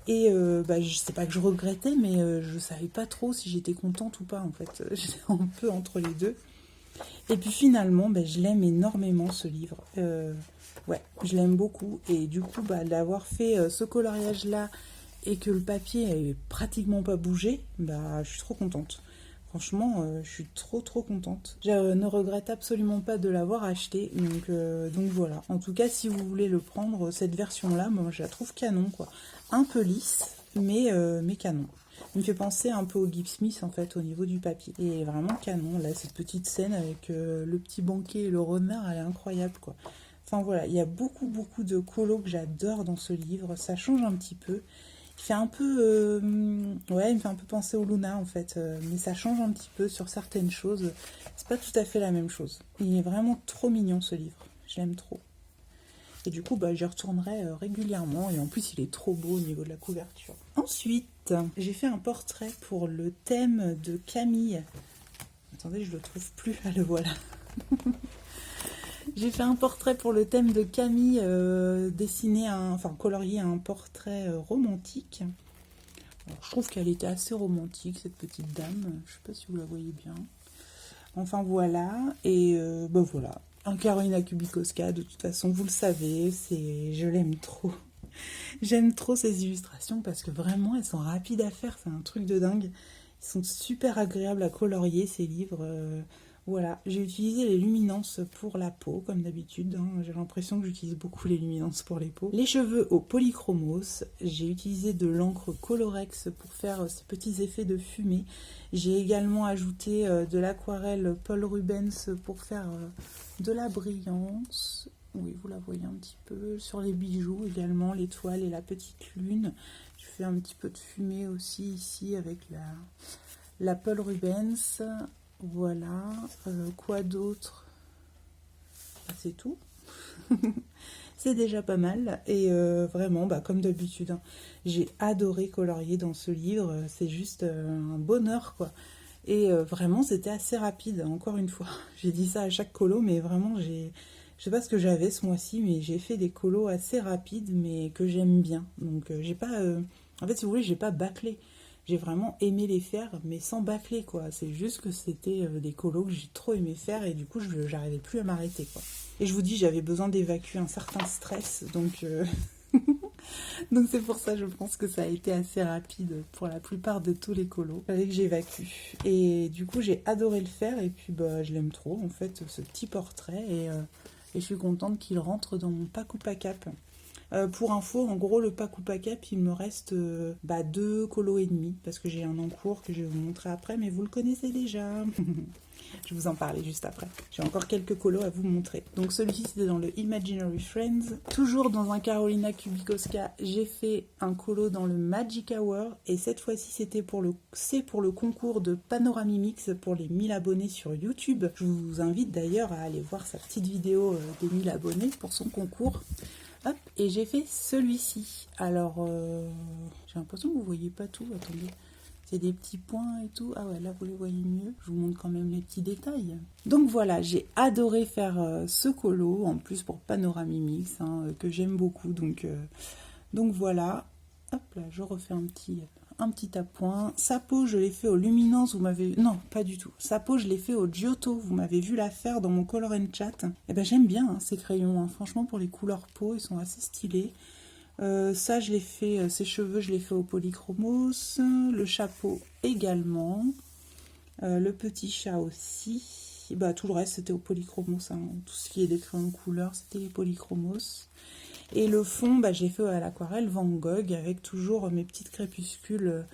Et je sais pas que je regrettais, mais je savais pas trop si j'étais contente ou pas, en fait. J'étais un peu entre les deux. Et puis finalement, je l'aime énormément, ce livre. Ouais, je l'aime beaucoup. Et du coup, d'avoir fait ce coloriage-là et que le papier est pratiquement pas bougé, je suis trop contente. Franchement, je suis trop contente. Je ne regrette absolument pas de l'avoir acheté. Donc voilà. En tout cas, si vous voulez le prendre, cette version-là, moi je la trouve canon, quoi. Un peu lisse, mais canon. Il me fait penser un peu au Gibbs Smith en fait au niveau du papier. Et vraiment canon, là cette petite scène avec le petit banquet et le renard, elle est incroyable quoi. Enfin voilà, il y a beaucoup de colos que j'adore dans ce livre, ça change un petit peu. Il fait un peu, ouais, il me fait un peu penser au Luna en fait, mais ça change un petit peu sur certaines choses. C'est pas tout à fait la même chose. Il est vraiment trop mignon ce livre, je l'aime trop. Et du coup, j'y retournerai régulièrement. Et en plus, il est trop beau au niveau de la couverture. Ensuite, j'ai fait un portrait pour le thème de Camille. Attendez, je le trouve plus. Ah, le voilà. J'ai fait un portrait pour le thème de Camille, colorié un portrait romantique. Alors, je trouve qu'elle était assez romantique, cette petite dame. Je sais pas si vous la voyez bien. Enfin, voilà. Et voilà. Un Carolina Kubikowska, de toute façon, vous le savez, je l'aime trop. J'aime trop ces illustrations parce que vraiment, elles sont rapides à faire, c'est un truc de dingue. Ils sont super agréables à colorier, ces livres. Voilà, j'ai utilisé les luminances pour la peau, comme d'habitude. Hein. J'ai l'impression que j'utilise beaucoup les luminances pour les peaux. Les cheveux au polychromos. J'ai utilisé de l'encre Colorex pour faire ces petits effets de fumée. J'ai également ajouté de l'aquarelle Paul Rubens pour faire de la brillance. Oui, vous la voyez un petit peu. Sur les bijoux également, l'étoile et la petite lune. Je fais un petit peu de fumée aussi ici avec la Paul Rubens. Voilà, quoi d'autre? C'est tout. C'est déjà pas mal. Et vraiment, comme d'habitude, hein, j'ai adoré colorier dans ce livre. C'est juste un bonheur, quoi. Et vraiment, c'était assez rapide, encore une fois. J'ai dit ça à chaque colo, mais vraiment, je sais pas ce que j'avais ce mois-ci, mais j'ai fait des colos assez rapides, mais que j'aime bien. Donc, j'ai pas... En fait, si vous voulez, j'ai pas bâclé. J'ai vraiment aimé les faire, mais sans bâcler, quoi. C'est juste que c'était des colos que j'ai trop aimé faire, et du coup, j'arrivais plus à m'arrêter, quoi. Et je vous dis, j'avais besoin d'évacuer un certain stress, donc... Donc c'est pour ça, je pense que ça a été assez rapide pour la plupart de tous les colos. Il fallait que j'évacue. Et du coup, j'ai adoré le faire, et puis je l'aime trop, en fait, ce petit portrait, et je suis contente qu'il rentre dans mon pack ou pack-up. Pour info, en gros, le pack ou pack-up, il me reste 2 colos et demi, parce que j'ai un en cours que je vais vous montrer après, mais vous le connaissez déjà. Je vais vous en parler juste après. J'ai encore quelques colos à vous montrer. Donc celui-ci, c'était dans le Imaginary Friends. Toujours dans un Carolina Kubikowska, j'ai fait un colo dans le Magic Hour, et cette fois-ci, c'est pour le concours de Panoramimix pour les 1000 abonnés sur YouTube. Je vous invite d'ailleurs à aller voir sa petite vidéo des 1000 abonnés pour son concours. Hop, et j'ai fait celui-ci. Alors, j'ai l'impression que vous voyez pas tout. Attendez, c'est des petits points et tout. Ah ouais, là vous les voyez mieux. Je vous montre quand même les petits détails. Donc voilà, j'ai adoré faire ce colo, en plus pour Panoramimix, hein, que j'aime beaucoup. Donc voilà. Hop là, je refais un petit appoint. Sa peau, je l'ai fait au Luminance, vous m'avez... Non, pas du tout. Sa peau, je l'ai fait au Giotto, vous m'avez vu la faire dans mon Color and Chat. Et j'aime bien hein, ces crayons, hein. Franchement, pour les couleurs peau, ils sont assez stylés. Ça, je l'ai fait, ses cheveux, je l'ai fait au Polychromos. Le chapeau également. Le petit chat aussi. Tout le reste, c'était au Polychromos. Hein. Tout ce qui est des crayons couleurs, c'était les Polychromos. Et le fond, j'ai fait à l'aquarelle Van Gogh avec toujours mes petites crépuscules.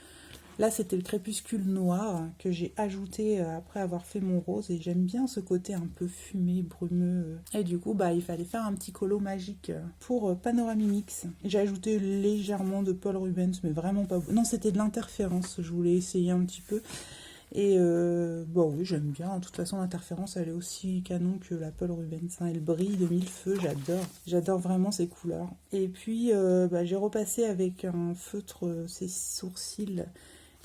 Là, c'était le crépuscule noir que j'ai ajouté après avoir fait mon rose. Et j'aime bien ce côté un peu fumé, brumeux. Et du coup, il fallait faire un petit colo magique pour Panoramimix. J'ai ajouté légèrement de Paul Rubens, mais vraiment pas... Non, c'était de l'interférence. Je voulais essayer un petit peu. Et oui, j'aime bien. De toute façon, l'interférence, elle est aussi canon que la Paul Rubens. Hein. Elle brille de mille feux, j'adore. J'adore vraiment ces couleurs. Et puis, j'ai repassé avec un feutre ses sourcils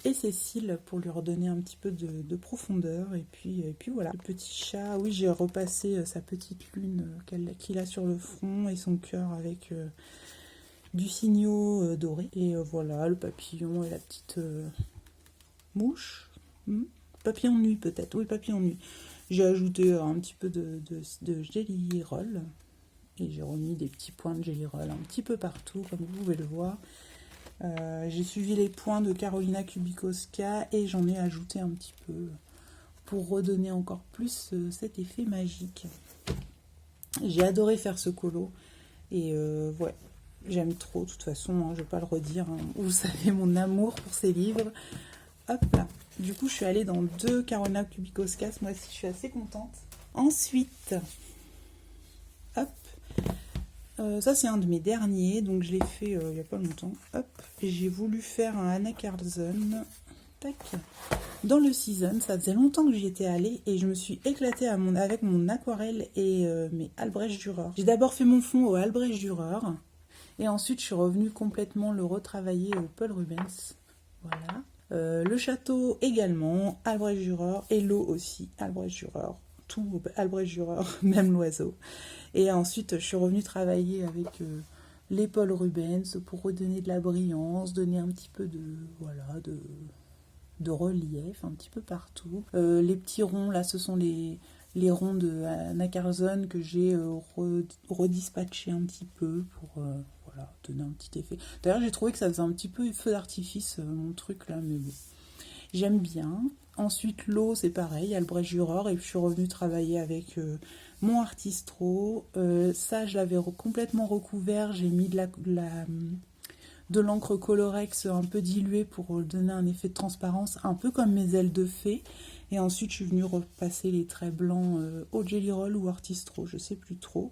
et ses cils pour lui redonner un petit peu de profondeur. Et puis voilà. Le petit chat, oui, j'ai repassé sa petite lune qu'il a sur le front et son cœur avec du signaux doré. Et voilà, le papillon et la petite mouche. Papillon de nuit peut-être, oui papillon de nuit. J'ai ajouté un petit peu de Jelly Roll et j'ai remis des petits points de Jelly Roll un petit peu partout comme vous pouvez le voir. J'ai suivi les points de Carolina Kubikowska et j'en ai ajouté un petit peu pour redonner encore plus cet effet magique. J'ai adoré faire ce colo et ouais, j'aime trop, de toute façon, hein, je vais pas le redire, hein. Vous savez mon amour pour ces livres. Hop là. Du coup, je suis allée dans 2 Carolina Kubikowska. Moi aussi, je suis assez contente. Ensuite, hop. Ça, c'est un de mes derniers. Donc, je l'ai fait il n'y a pas longtemps. Hop. Et j'ai voulu faire un Anna Carlson. Tac. Dans le Season. Ça faisait longtemps que j'y étais allée. Et je me suis éclatée avec mon aquarelle et mes Albrecht Dürer. J'ai d'abord fait mon fond au Albrecht Dürer. Et ensuite, je suis revenue complètement le retravailler au Paul Rubens. Voilà. Le château également, Albrecht Dürer, et l'eau aussi, Albrecht Dürer, tout Albrecht Dürer, même l'oiseau. Et ensuite, je suis revenue travailler avec les Paul Rubens pour redonner de la brillance, donner un petit peu de, voilà, de relief, un petit peu partout. Les petits ronds, là, ce sont les ronds de Anna Carlson que j'ai redispatchés un petit peu pour... Voilà, donner un petit effet. D'ailleurs, j'ai trouvé que ça faisait un petit peu feu d'artifice, mon truc là, mais bon. J'aime bien. Ensuite, l'eau, c'est pareil, Albrecht Dürer, et puis je suis revenue travailler avec mon Artistro. Ça, je l'avais complètement recouvert. J'ai mis de l'encre Colorex un peu diluée pour donner un effet de transparence, un peu comme mes ailes de fée. Et ensuite, je suis venue repasser les traits blancs au Jelly Roll ou Artistro, je sais plus trop.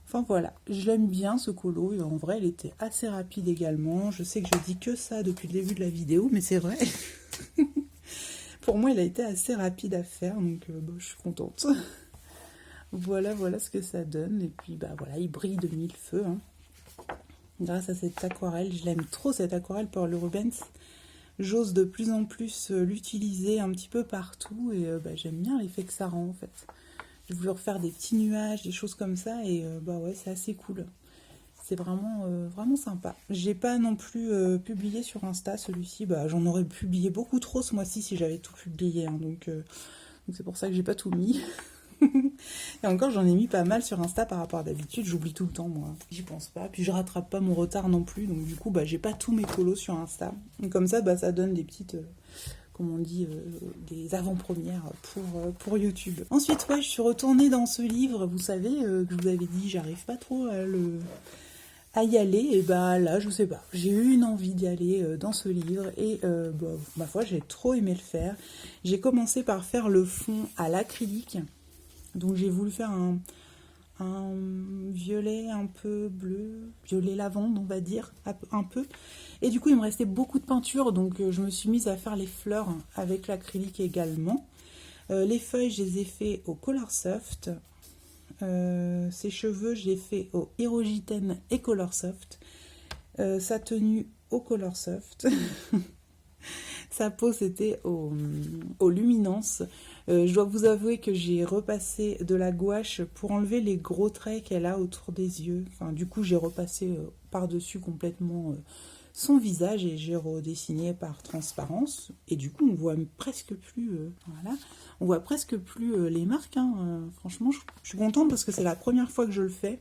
Enfin voilà, je l'aime bien ce colo, et en vrai il était assez rapide également. Je sais que je dis que ça depuis le début de la vidéo, mais c'est vrai. Pour moi il a été assez rapide à faire, donc je suis contente. Voilà ce que ça donne, et puis bah voilà, il brille de mille feux. Hein. Grâce à cette aquarelle, je l'aime trop cette aquarelle Paul Rubens. J'ose de plus en plus l'utiliser un petit peu partout, et j'aime bien l'effet que ça rend en fait. J'ai voulu refaire des petits nuages, des choses comme ça, et ouais, c'est assez cool. C'est vraiment, vraiment sympa. J'ai pas non plus publié sur Insta celui-ci. J'en aurais publié beaucoup trop ce mois-ci si j'avais tout publié. Hein, donc c'est pour ça que j'ai pas tout mis. Et encore, j'en ai mis pas mal sur Insta par rapport à d'habitude. J'oublie tout le temps, moi. J'y pense pas. Puis je rattrape pas mon retard non plus. Donc du coup, j'ai pas tous mes colos sur Insta. Donc, comme ça, ça donne des petites... comme on dit, des avant-premières pour YouTube. Ensuite, ouais, je suis retournée dans ce livre, vous savez, que je vous avais dit, j'arrive pas trop à y aller, et là, je sais pas, j'ai eu une envie d'y aller dans ce livre, et ma foi, j'ai trop aimé le faire. J'ai commencé par faire le fond à l'acrylique, donc j'ai voulu faire un violet un peu bleu, violet lavande on va dire, un peu. Et du coup il me restait beaucoup de peinture, donc je me suis mise à faire les fleurs avec l'acrylique également. Les feuilles je les ai fait au Colorsoft. Ses cheveux j'ai fait au Hirogiten et Colorsoft. Sa tenue au Colorsoft. Sa peau c'était au Luminance. Je dois vous avouer que j'ai repassé de la gouache pour enlever les gros traits qu'elle a autour des yeux. Enfin, du coup, j'ai repassé par-dessus complètement son visage et j'ai redessiné par transparence. Et du coup, on voit presque plus, voilà, on voit presque plus les marques. Hein. Franchement, je suis contente parce que c'est la première fois que je le fais.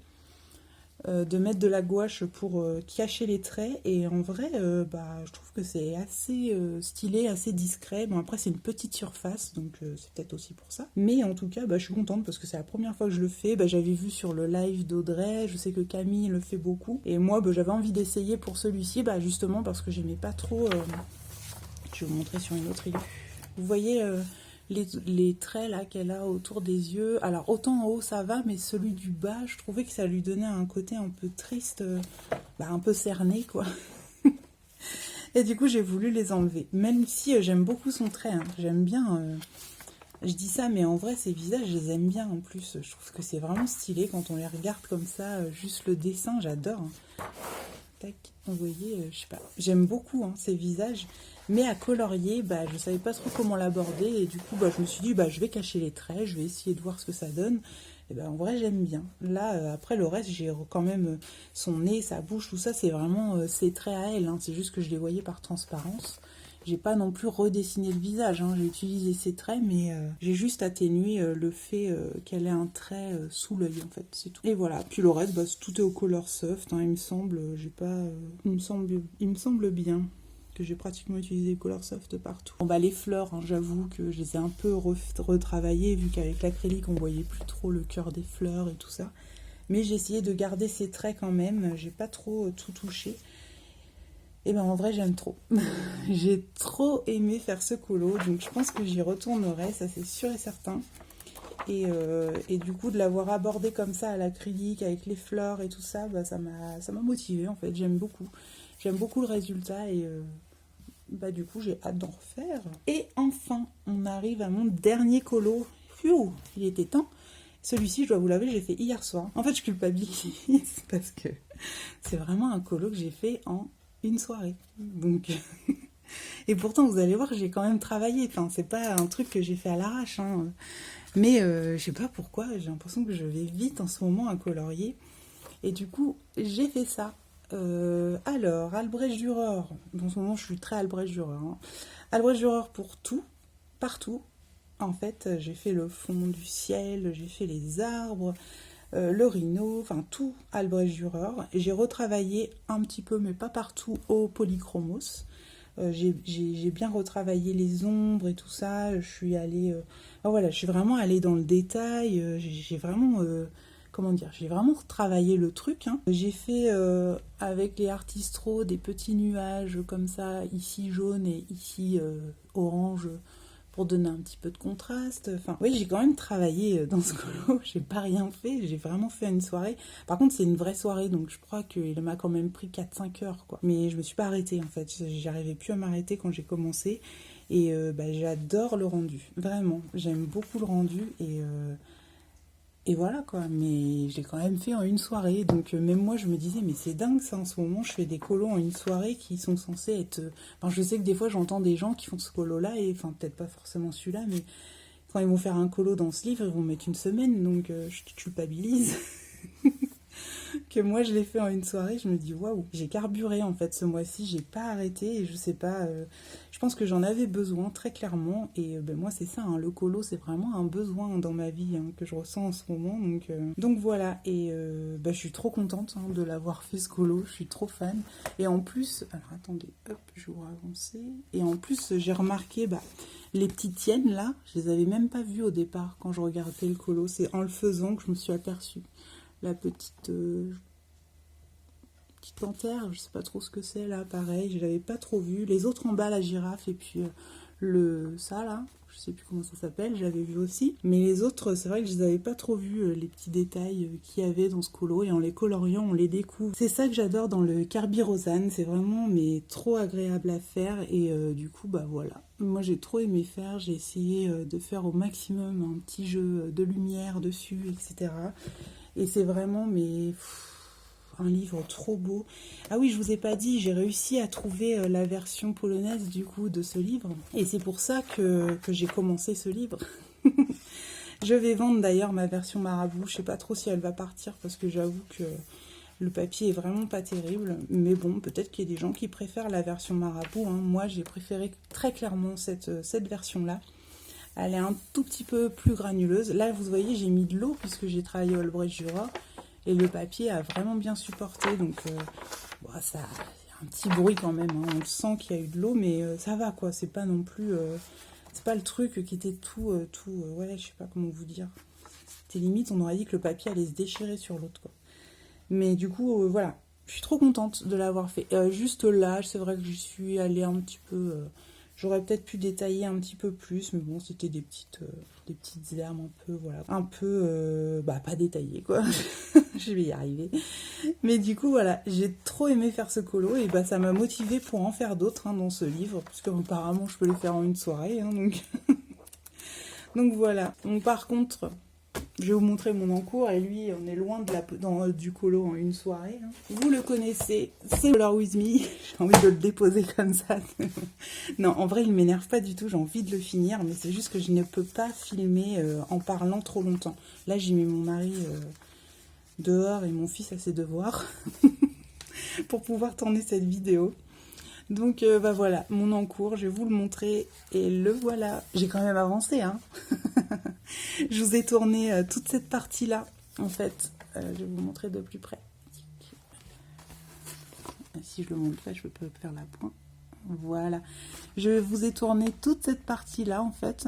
De mettre de la gouache pour cacher les traits, et en vrai je trouve que c'est assez stylé, assez discret. Bon après c'est une petite surface, donc c'est peut-être aussi pour ça, mais en tout cas je suis contente parce que c'est la première fois que je le fais. J'avais vu sur le live d'Audrey, je sais que Camille le fait beaucoup, et moi j'avais envie d'essayer pour celui-ci, justement parce que j'aimais pas trop je vais vous montrer sur une autre île. Vous voyez les traits là qu'elle a autour des yeux. Alors autant en haut ça va, mais celui du bas, je trouvais que ça lui donnait un côté un peu triste, un peu cerné quoi. Et du coup j'ai voulu les enlever. Même si j'aime beaucoup son trait, hein. J'aime bien. Je dis ça, mais en vrai ses visages, je les aime bien en plus. Je trouve que c'est vraiment stylé quand on les regarde comme ça, juste le dessin, j'adore. Hein. Tac, vous voyez, je sais pas. J'aime beaucoup ces visages. Mais à colorier, je savais pas trop comment l'aborder, et du coup je me suis dit je vais cacher les traits, je vais essayer de voir ce que ça donne. Et en vrai j'aime bien. Là après le reste, j'ai quand même son nez, sa bouche, tout ça c'est vraiment ses traits à elle, hein. C'est juste que je les voyais par transparence. J'ai pas non plus redessiné le visage, hein. J'ai utilisé ses traits, mais j'ai juste atténué le fait qu'elle ait un trait sous l'œil en fait, c'est tout. Et voilà, puis le reste tout est au Colorsoft, hein, il me semble, il me semble bien que j'ai pratiquement utilisé Colorsoft partout. Les fleurs, hein, j'avoue que je les ai un peu retravaillées, vu qu'avec l'acrylique on voyait plus trop le cœur des fleurs et tout ça. mais j'ai essayé de garder ces traits quand même, j'ai pas trop tout touché. Et ben en vrai j'aime trop. J'ai trop aimé faire ce colo, donc je pense que j'y retournerai, ça c'est sûr et certain. Et du coup de l'avoir abordé comme ça à l'acrylique avec les fleurs et tout ça, bah, ça m'a motivée en fait, j'aime beaucoup. J'aime beaucoup le résultat et bah, du coup j'ai hâte d'en refaire. Et enfin on arrive à mon dernier colo. Pfiou, il était temps. Celui-ci, je dois vous l'avouer, j'ai fait hier soir. En fait je culpabilise parce que c'est vraiment un colo que j'ai fait en une soirée. Donc et pourtant vous allez voir, j'ai quand même travaillé. Enfin, c'est pas un truc que j'ai fait à l'arrache, hein. Mais je sais pas pourquoi, j'ai l'impression que je vais vite en ce moment à colorier. Et du coup, j'ai fait ça. Alors, Albrecht Dürer. En ce moment, je suis très Albrecht Dürer. Hein. Albrecht Dürer pour tout, partout. En fait, j'ai fait le fond du ciel, j'ai fait les arbres, le rhino, enfin tout Albrecht Dürer. J'ai retravaillé un petit peu, mais pas partout, au polychromos. J'ai bien retravaillé les ombres et tout ça. Je suis allée, voilà, je suis vraiment allée dans le détail. J'ai vraiment, comment dire, j'ai vraiment retravaillé le truc. Hein. J'ai fait avec les Artistro des petits nuages comme ça, ici jaune et ici orange, pour donner un petit peu de contraste. Enfin, oui, j'ai quand même travaillé dans ce colo, j'ai pas rien fait, j'ai vraiment fait une soirée. Par contre, c'est une vraie soirée, donc je crois qu'il m'a quand même pris 4-5 heures, quoi. Mais je me suis pas arrêtée, en fait, j'arrivais plus à m'arrêter quand j'ai commencé. Et bah, j'adore le rendu, vraiment, j'aime beaucoup le rendu, et voilà quoi, mais j'ai quand même fait en une soirée, donc même moi je me disais, mais c'est dingue ça, en ce moment je fais des colos en une soirée qui sont censés être... Enfin, je sais que des fois j'entends des gens qui font ce colo-là, et enfin peut-être pas forcément celui-là, mais quand ils vont faire un colo dans ce livre, ils vont mettre une semaine, donc je culpabilise. Que moi je l'ai fait en une soirée, je me dis waouh, j'ai carburé en fait ce mois-ci, j'ai pas arrêté et je sais pas, je pense que j'en avais besoin très clairement et ben, moi c'est ça, hein, le colo c'est vraiment un besoin dans ma vie hein, que je ressens en ce moment, donc voilà, et ben, je suis trop contente hein, de l'avoir fait ce colo, je suis trop fan, et en plus, alors attendez, hop, je vais vous avancer, et en plus j'ai remarqué, bah, les petites tiennes là, je les avais même pas vues au départ quand je regardais le colo, c'est en le faisant que je me suis aperçue. La petite panthère, je sais pas trop ce que c'est là, pareil, je l'avais pas trop vu. Les autres en bas, la girafe et puis ça là, je sais plus comment ça s'appelle, j'avais vu aussi. Mais les autres, c'est vrai que je les avais pas trop vus, les petits détails qu'il y avait dans ce colo, et en les coloriant, on les découvre. C'est ça que j'adore dans le Carby Rosanne, c'est vraiment mais trop agréable à faire, et du coup, bah voilà. Moi j'ai trop aimé faire, j'ai essayé de faire au maximum un petit jeu de lumière dessus, etc. Et c'est vraiment un livre trop beau. Ah oui, je vous ai pas dit, j'ai réussi à trouver la version polonaise du coup de ce livre. Et c'est pour ça que j'ai commencé ce livre. Je vais vendre d'ailleurs ma version marabout. Je sais pas trop si elle va partir parce que j'avoue que le papier est vraiment pas terrible. Mais bon, peut-être qu'il y a des gens qui préfèrent la version marabout. Hein. Moi, j'ai préféré très clairement cette version-là. Elle est un tout petit peu plus granuleuse. Là, vous voyez, j'ai mis de l'eau puisque j'ai travaillé au Albrecht Dürer. Et le papier a vraiment bien supporté. Donc, bon, ça, y a un petit bruit quand même. Hein. On sent qu'il y a eu de l'eau, mais ça va, quoi. C'est pas non plus... c'est pas le truc qui était tout... ouais, je sais pas comment vous dire. C'était limite, on aurait dit que le papier allait se déchirer sur l'autre, quoi. Mais du coup, voilà. Je suis trop contente de l'avoir fait. Juste là, c'est vrai que j'y suis allée un petit peu... J'aurais peut-être pu détailler un petit peu plus, mais bon, c'était des petites herbes un peu, voilà. Un peu, pas détaillées, quoi. Je vais y arriver. Mais du coup, voilà, j'ai trop aimé faire ce colo, et bah ça m'a motivée pour en faire d'autres hein, dans ce livre, parce que apparemment je peux le faire en une soirée, hein, donc... donc voilà. Donc par contre... Je vais vous montrer mon encours, et lui, on est loin de du colo en une soirée. Hein. Vous le connaissez, c'est Color With Me. J'ai envie de le déposer comme ça. Non, en vrai, il ne m'énerve pas du tout, j'ai envie de le finir, mais c'est juste que je ne peux pas filmer en parlant trop longtemps. Là, j'ai mis mon mari dehors et mon fils à ses devoirs pour pouvoir tourner cette vidéo. Donc, bah voilà, mon encours, je vais vous le montrer, et le voilà. J'ai quand même avancé, hein. Je vous ai tourné toute cette partie-là, en fait. Je vais vous montrer de plus près. Si je le montre pas, je peux faire la pointe. Voilà. Je vous ai tourné toute cette partie-là, en fait.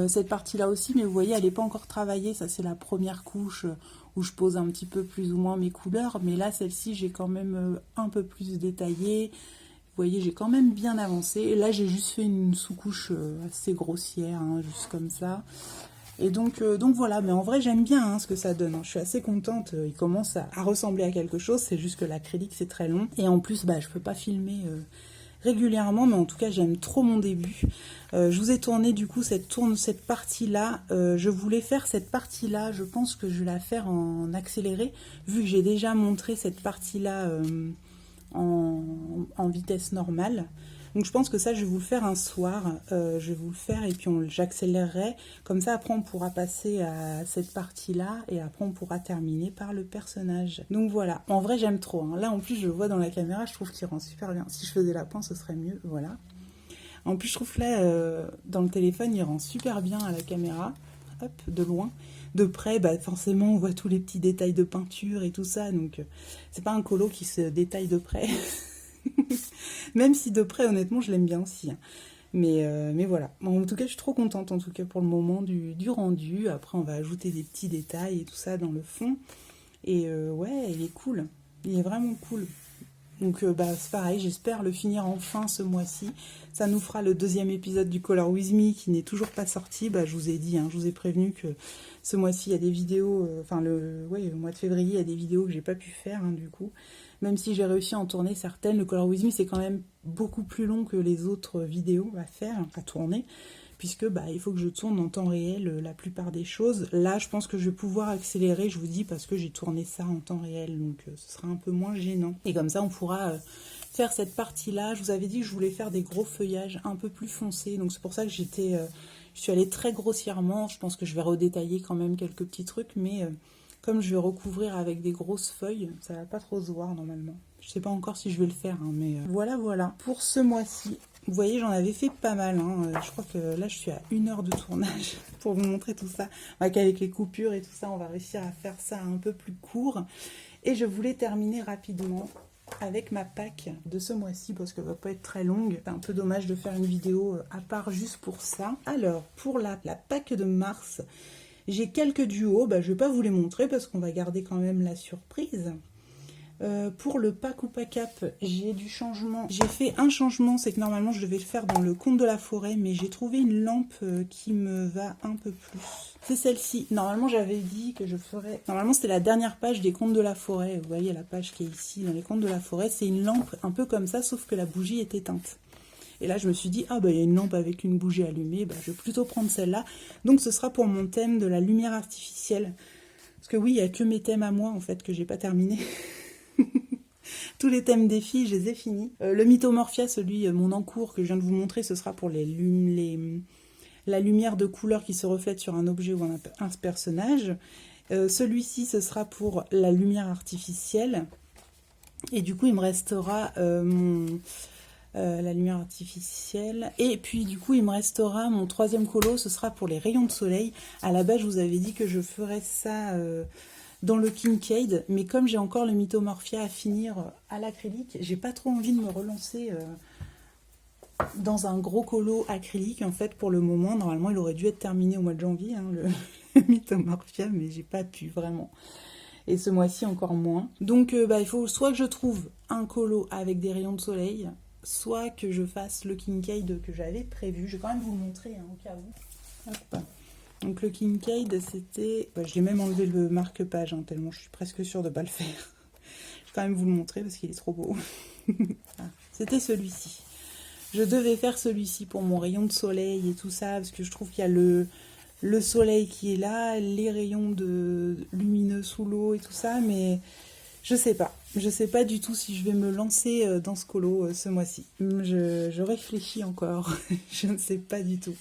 Cette partie-là aussi, mais vous voyez, elle n'est pas encore travaillée. Ça, c'est la première couche où je pose un petit peu plus ou moins mes couleurs, mais là celle-ci j'ai quand même un peu plus détaillé. Vous voyez, j'ai quand même bien avancé. Et là j'ai juste fait une sous-couche assez grossière, hein, juste comme ça. Et donc voilà, mais en vrai j'aime bien hein, ce que ça donne, hein. Je suis assez contente, il commence à ressembler à quelque chose, c'est juste que l'acrylique c'est très long. Et en plus bah, je peux pas filmer régulièrement, mais en tout cas j'aime trop mon début. Je vous ai tourné du coup cette partie là, je voulais faire cette partie là, je pense que je vais la faire en accéléré, vu que j'ai déjà montré cette partie là en vitesse normale. Donc je pense que ça je vais vous le faire un soir, je vais vous le faire et puis j'accélérerai, comme ça après on pourra passer à cette partie là et après on pourra terminer par le personnage. Donc voilà, en vrai j'aime trop, hein. Là en plus je le vois dans la caméra, je trouve qu'il rend super bien, si je faisais la pointe ce serait mieux, voilà. En plus je trouve que là dans le téléphone il rend super bien à la caméra, hop, de loin. De près, bah, forcément on voit tous les petits détails de peinture et tout ça, donc c'est pas un colo qui se détaille de près. Même si de près, honnêtement, je l'aime bien aussi. Hein. Mais voilà. En tout cas, je suis trop contente, en tout cas, pour le moment du rendu. Après, on va ajouter des petits détails et tout ça dans le fond. Et ouais, il est cool. Il est vraiment cool. Donc, bah, c'est pareil, j'espère le finir enfin ce mois-ci. Ça nous fera le deuxième épisode du Color With Me qui n'est toujours pas sorti. Bah, je vous ai dit, hein, je vous ai prévenu que ce mois-ci, il y a des vidéos... le mois de février, il y a des vidéos que j'ai pas pu faire, hein, du coup. Même si j'ai réussi à en tourner certaines, le Color With Me, c'est quand même beaucoup plus long que les autres vidéos à faire, à tourner. Puisque bah, il faut que je tourne en temps réel la plupart des choses. Là, je pense que je vais pouvoir accélérer, je vous dis, parce que j'ai tourné ça en temps réel, donc ce sera un peu moins gênant. Et comme ça, on pourra faire cette partie-là. Je vous avais dit que je voulais faire des gros feuillages un peu plus foncés, donc c'est pour ça que je suis allée très grossièrement. Je pense que je vais redétailler quand même quelques petits trucs, mais comme je vais recouvrir avec des grosses feuilles, ça va pas trop se voir normalement. Je sais pas encore si je vais le faire, hein, mais voilà. Pour ce mois-ci, vous voyez, j'en avais fait pas mal. Hein. Je crois que là, je suis à 1 heure de tournage pour vous montrer tout ça. Avec les coupures et tout ça, on va réussir à faire ça un peu plus court. Et je voulais terminer rapidement avec ma pack de ce mois-ci parce qu'elle va pas être très longue. C'est un peu dommage de faire une vidéo à part juste pour ça. Alors, pour la pack de mars, j'ai quelques duos. Bah, je vais pas vous les montrer parce qu'on va garder quand même la surprise. Pour le pack ou pack up, j'ai du changement. J'ai fait un changement, c'est que normalement je devais le faire dans le conte de la forêt, mais j'ai trouvé une lampe qui me va un peu plus. C'est celle-ci. Normalement j'avais dit que je ferais... Normalement c'était la dernière page des contes de la forêt. Vous voyez la page qui est ici dans les contes de la forêt. C'est une lampe un peu comme ça, sauf que la bougie est éteinte. Et là je me suis dit, ah bah il y a une lampe avec une bougie allumée, bah, je vais plutôt prendre celle-là. Donc ce sera pour mon thème de la lumière artificielle. Parce que oui, il n'y a que mes thèmes à moi en fait que j'ai pas terminé. Tous les thèmes des filles, je les ai finis. Le Mythomorphia, mon encours que je viens de vous montrer, ce sera pour la lumière de couleur qui se reflète sur un objet ou un personnage. Celui-ci, ce sera pour la lumière artificielle. Et du coup, il me restera la lumière artificielle. Et puis, du coup, il me restera mon troisième colo, ce sera pour les rayons de soleil. À la base, je vous avais dit que je ferais ça... dans le Kincaid, mais comme j'ai encore le Mythomorphia à finir à l'acrylique, j'ai pas trop envie de me relancer dans un gros colo acrylique en fait pour le moment. Normalement il aurait dû être terminé au mois de janvier, hein, le Mythomorphia, mais j'ai pas pu vraiment. Et ce mois-ci encore moins. Donc il faut soit que je trouve un colo avec des rayons de soleil, soit que je fasse le Kincaid que j'avais prévu. Je vais quand même vous le montrer hein, au cas où. Hop. Donc le Kincaid, c'était... Bah, je l'ai même enlevé le marque-page, hein, tellement je suis presque sûre de ne pas le faire. Je vais quand même vous le montrer parce qu'il est trop beau. Ah, c'était celui-ci. Je devais faire celui-ci pour mon rayon de soleil et tout ça, parce que je trouve qu'il y a le soleil qui est là, les rayons lumineux sous l'eau et tout ça, mais je sais pas. Je sais pas du tout si je vais me lancer dans ce colo ce mois-ci. Je réfléchis encore, je ne sais pas du tout.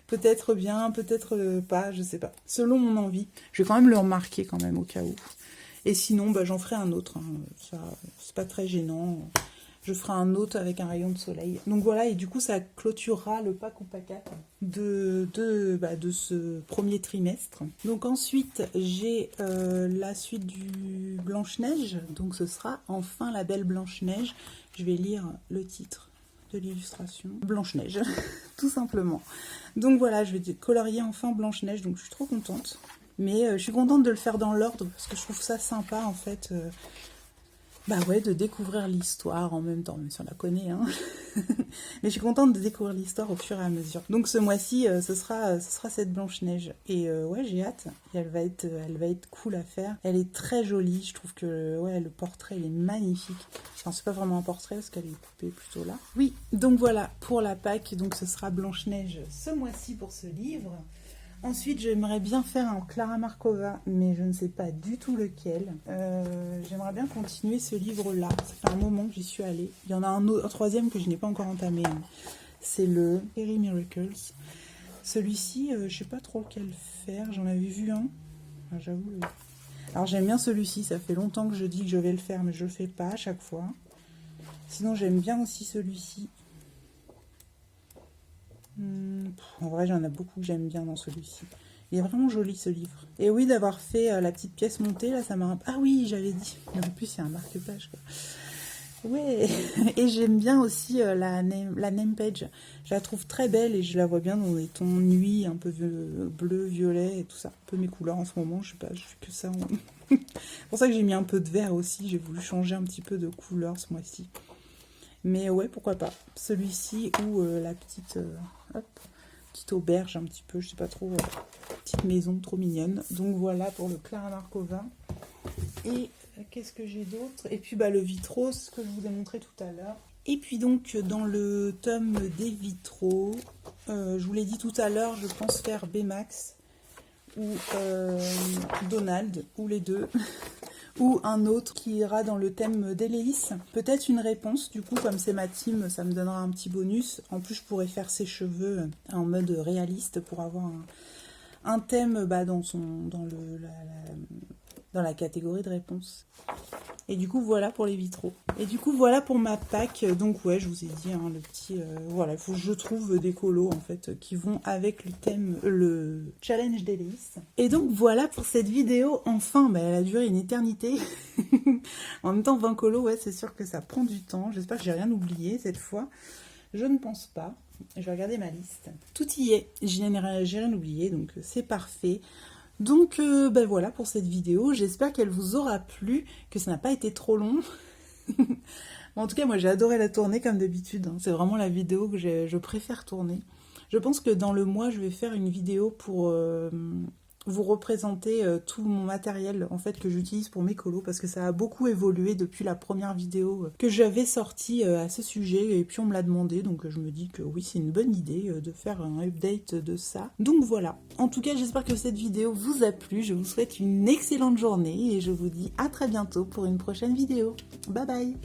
Peut-être bien, peut-être pas, je sais pas. Selon mon envie. Je vais quand même le remarquer quand même au cas où. Et sinon, bah, j'en ferai un autre. Hein. Ça, c'est pas très gênant. Je ferai un autre avec un rayon de soleil. Donc voilà, et du coup, ça clôturera le pack ou pack up de ce premier trimestre. Donc ensuite, j'ai la suite du Blanche-Neige. Donc ce sera enfin la belle Blanche-Neige. Je vais lire le titre de l'illustration. Blanche-Neige, tout simplement. Donc voilà, je vais colorier enfin Blanche-Neige, donc je suis trop contente. Mais je suis contente de le faire dans l'ordre parce que je trouve ça sympa en fait. Bah ouais, de découvrir l'histoire en même temps, même si on la connaît, hein. Mais je suis contente de découvrir l'histoire au fur et à mesure. Donc ce mois-ci, ce sera cette Blanche-Neige. Et ouais, j'ai hâte. Et elle va être cool à faire. Elle est très jolie. Je trouve que ouais, le portrait, il est magnifique. Enfin, c'est pas vraiment un portrait parce qu'elle est coupée plutôt là. Oui, donc voilà, pour la Pâques, donc ce sera Blanche-Neige ce mois-ci pour ce livre. Ensuite, j'aimerais bien faire un Clara Markova, mais je ne sais pas du tout lequel. J'aimerais bien continuer ce livre-là. Ça fait un moment que j'y suis allée. Il y en a un troisième que je n'ai pas encore entamé. Hein. C'est le Fairy Miracles. Celui-ci, je ne sais pas trop lequel faire. J'en avais vu un. Enfin, j'avoue. Alors, j'aime bien celui-ci. Ça fait longtemps que je dis que je vais le faire, mais je ne le fais pas à chaque fois. Sinon, j'aime bien aussi celui-ci. En vrai, j'en ai beaucoup que j'aime bien dans celui-ci. Il est vraiment joli ce livre. Et oui, d'avoir fait la petite pièce montée, là, ça m'a... Ah oui, j'avais dit. Mais en plus, il y a un marque-page, quoi. Ouais. Et j'aime bien aussi la name page. Je la trouve très belle et je la vois bien dans des tons nuit, un peu bleu, violet et tout ça. Un peu mes couleurs en ce moment, je sais pas, je fais que ça. C'est pour ça que j'ai mis un peu de vert aussi. J'ai voulu changer un petit peu de couleur ce mois-ci. Mais ouais, pourquoi pas. Celui-ci ou la petite... petite auberge un petit peu, je sais pas trop, petite maison trop mignonne. Donc voilà pour le Clara Markova. Et qu'est-ce que j'ai d'autre? Et puis bah le vitraux, ce que je vous ai montré tout à l'heure. Et puis donc dans le tome des vitraux, je vous l'ai dit tout à l'heure, je pense faire Baymax ou Donald, ou les deux. Ou un autre qui ira dans le thème d'Héléis. Peut-être une réponse, du coup, comme c'est ma team, ça me donnera un petit bonus. En plus, je pourrais faire ses cheveux en mode réaliste pour avoir un thème dans la catégorie de réponse. Et du coup, voilà pour les vitraux. Et du coup, voilà pour ma Pâques. Donc ouais, je vous ai dit, hein, le petit... voilà, il faut que je trouve des colos, en fait, qui vont avec le thème, le challenge d'Héléis. Et donc, voilà pour cette vidéo. Enfin, elle a duré une éternité. En même temps, 20 colos, ouais, c'est sûr que ça prend du temps. J'espère que j'ai rien oublié cette fois. Je ne pense pas. Je vais regarder ma liste. Tout y est. J'ai rien oublié, donc c'est parfait. Donc voilà pour cette vidéo, j'espère qu'elle vous aura plu, que ça n'a pas été trop long. En tout cas, moi j'ai adoré la tourner comme d'habitude, hein. C'est vraiment la vidéo que je préfère tourner. Je pense que dans le mois, je vais faire une vidéo pour vous représenter tout mon matériel en fait que j'utilise pour mes colos, parce que ça a beaucoup évolué depuis la première vidéo que j'avais sortie à ce sujet, et puis on me l'a demandé, donc je me dis que oui, c'est une bonne idée de faire un update de ça. Donc voilà, en tout cas j'espère que cette vidéo vous a plu, je vous souhaite une excellente journée et je vous dis à très bientôt pour une prochaine vidéo. Bye bye.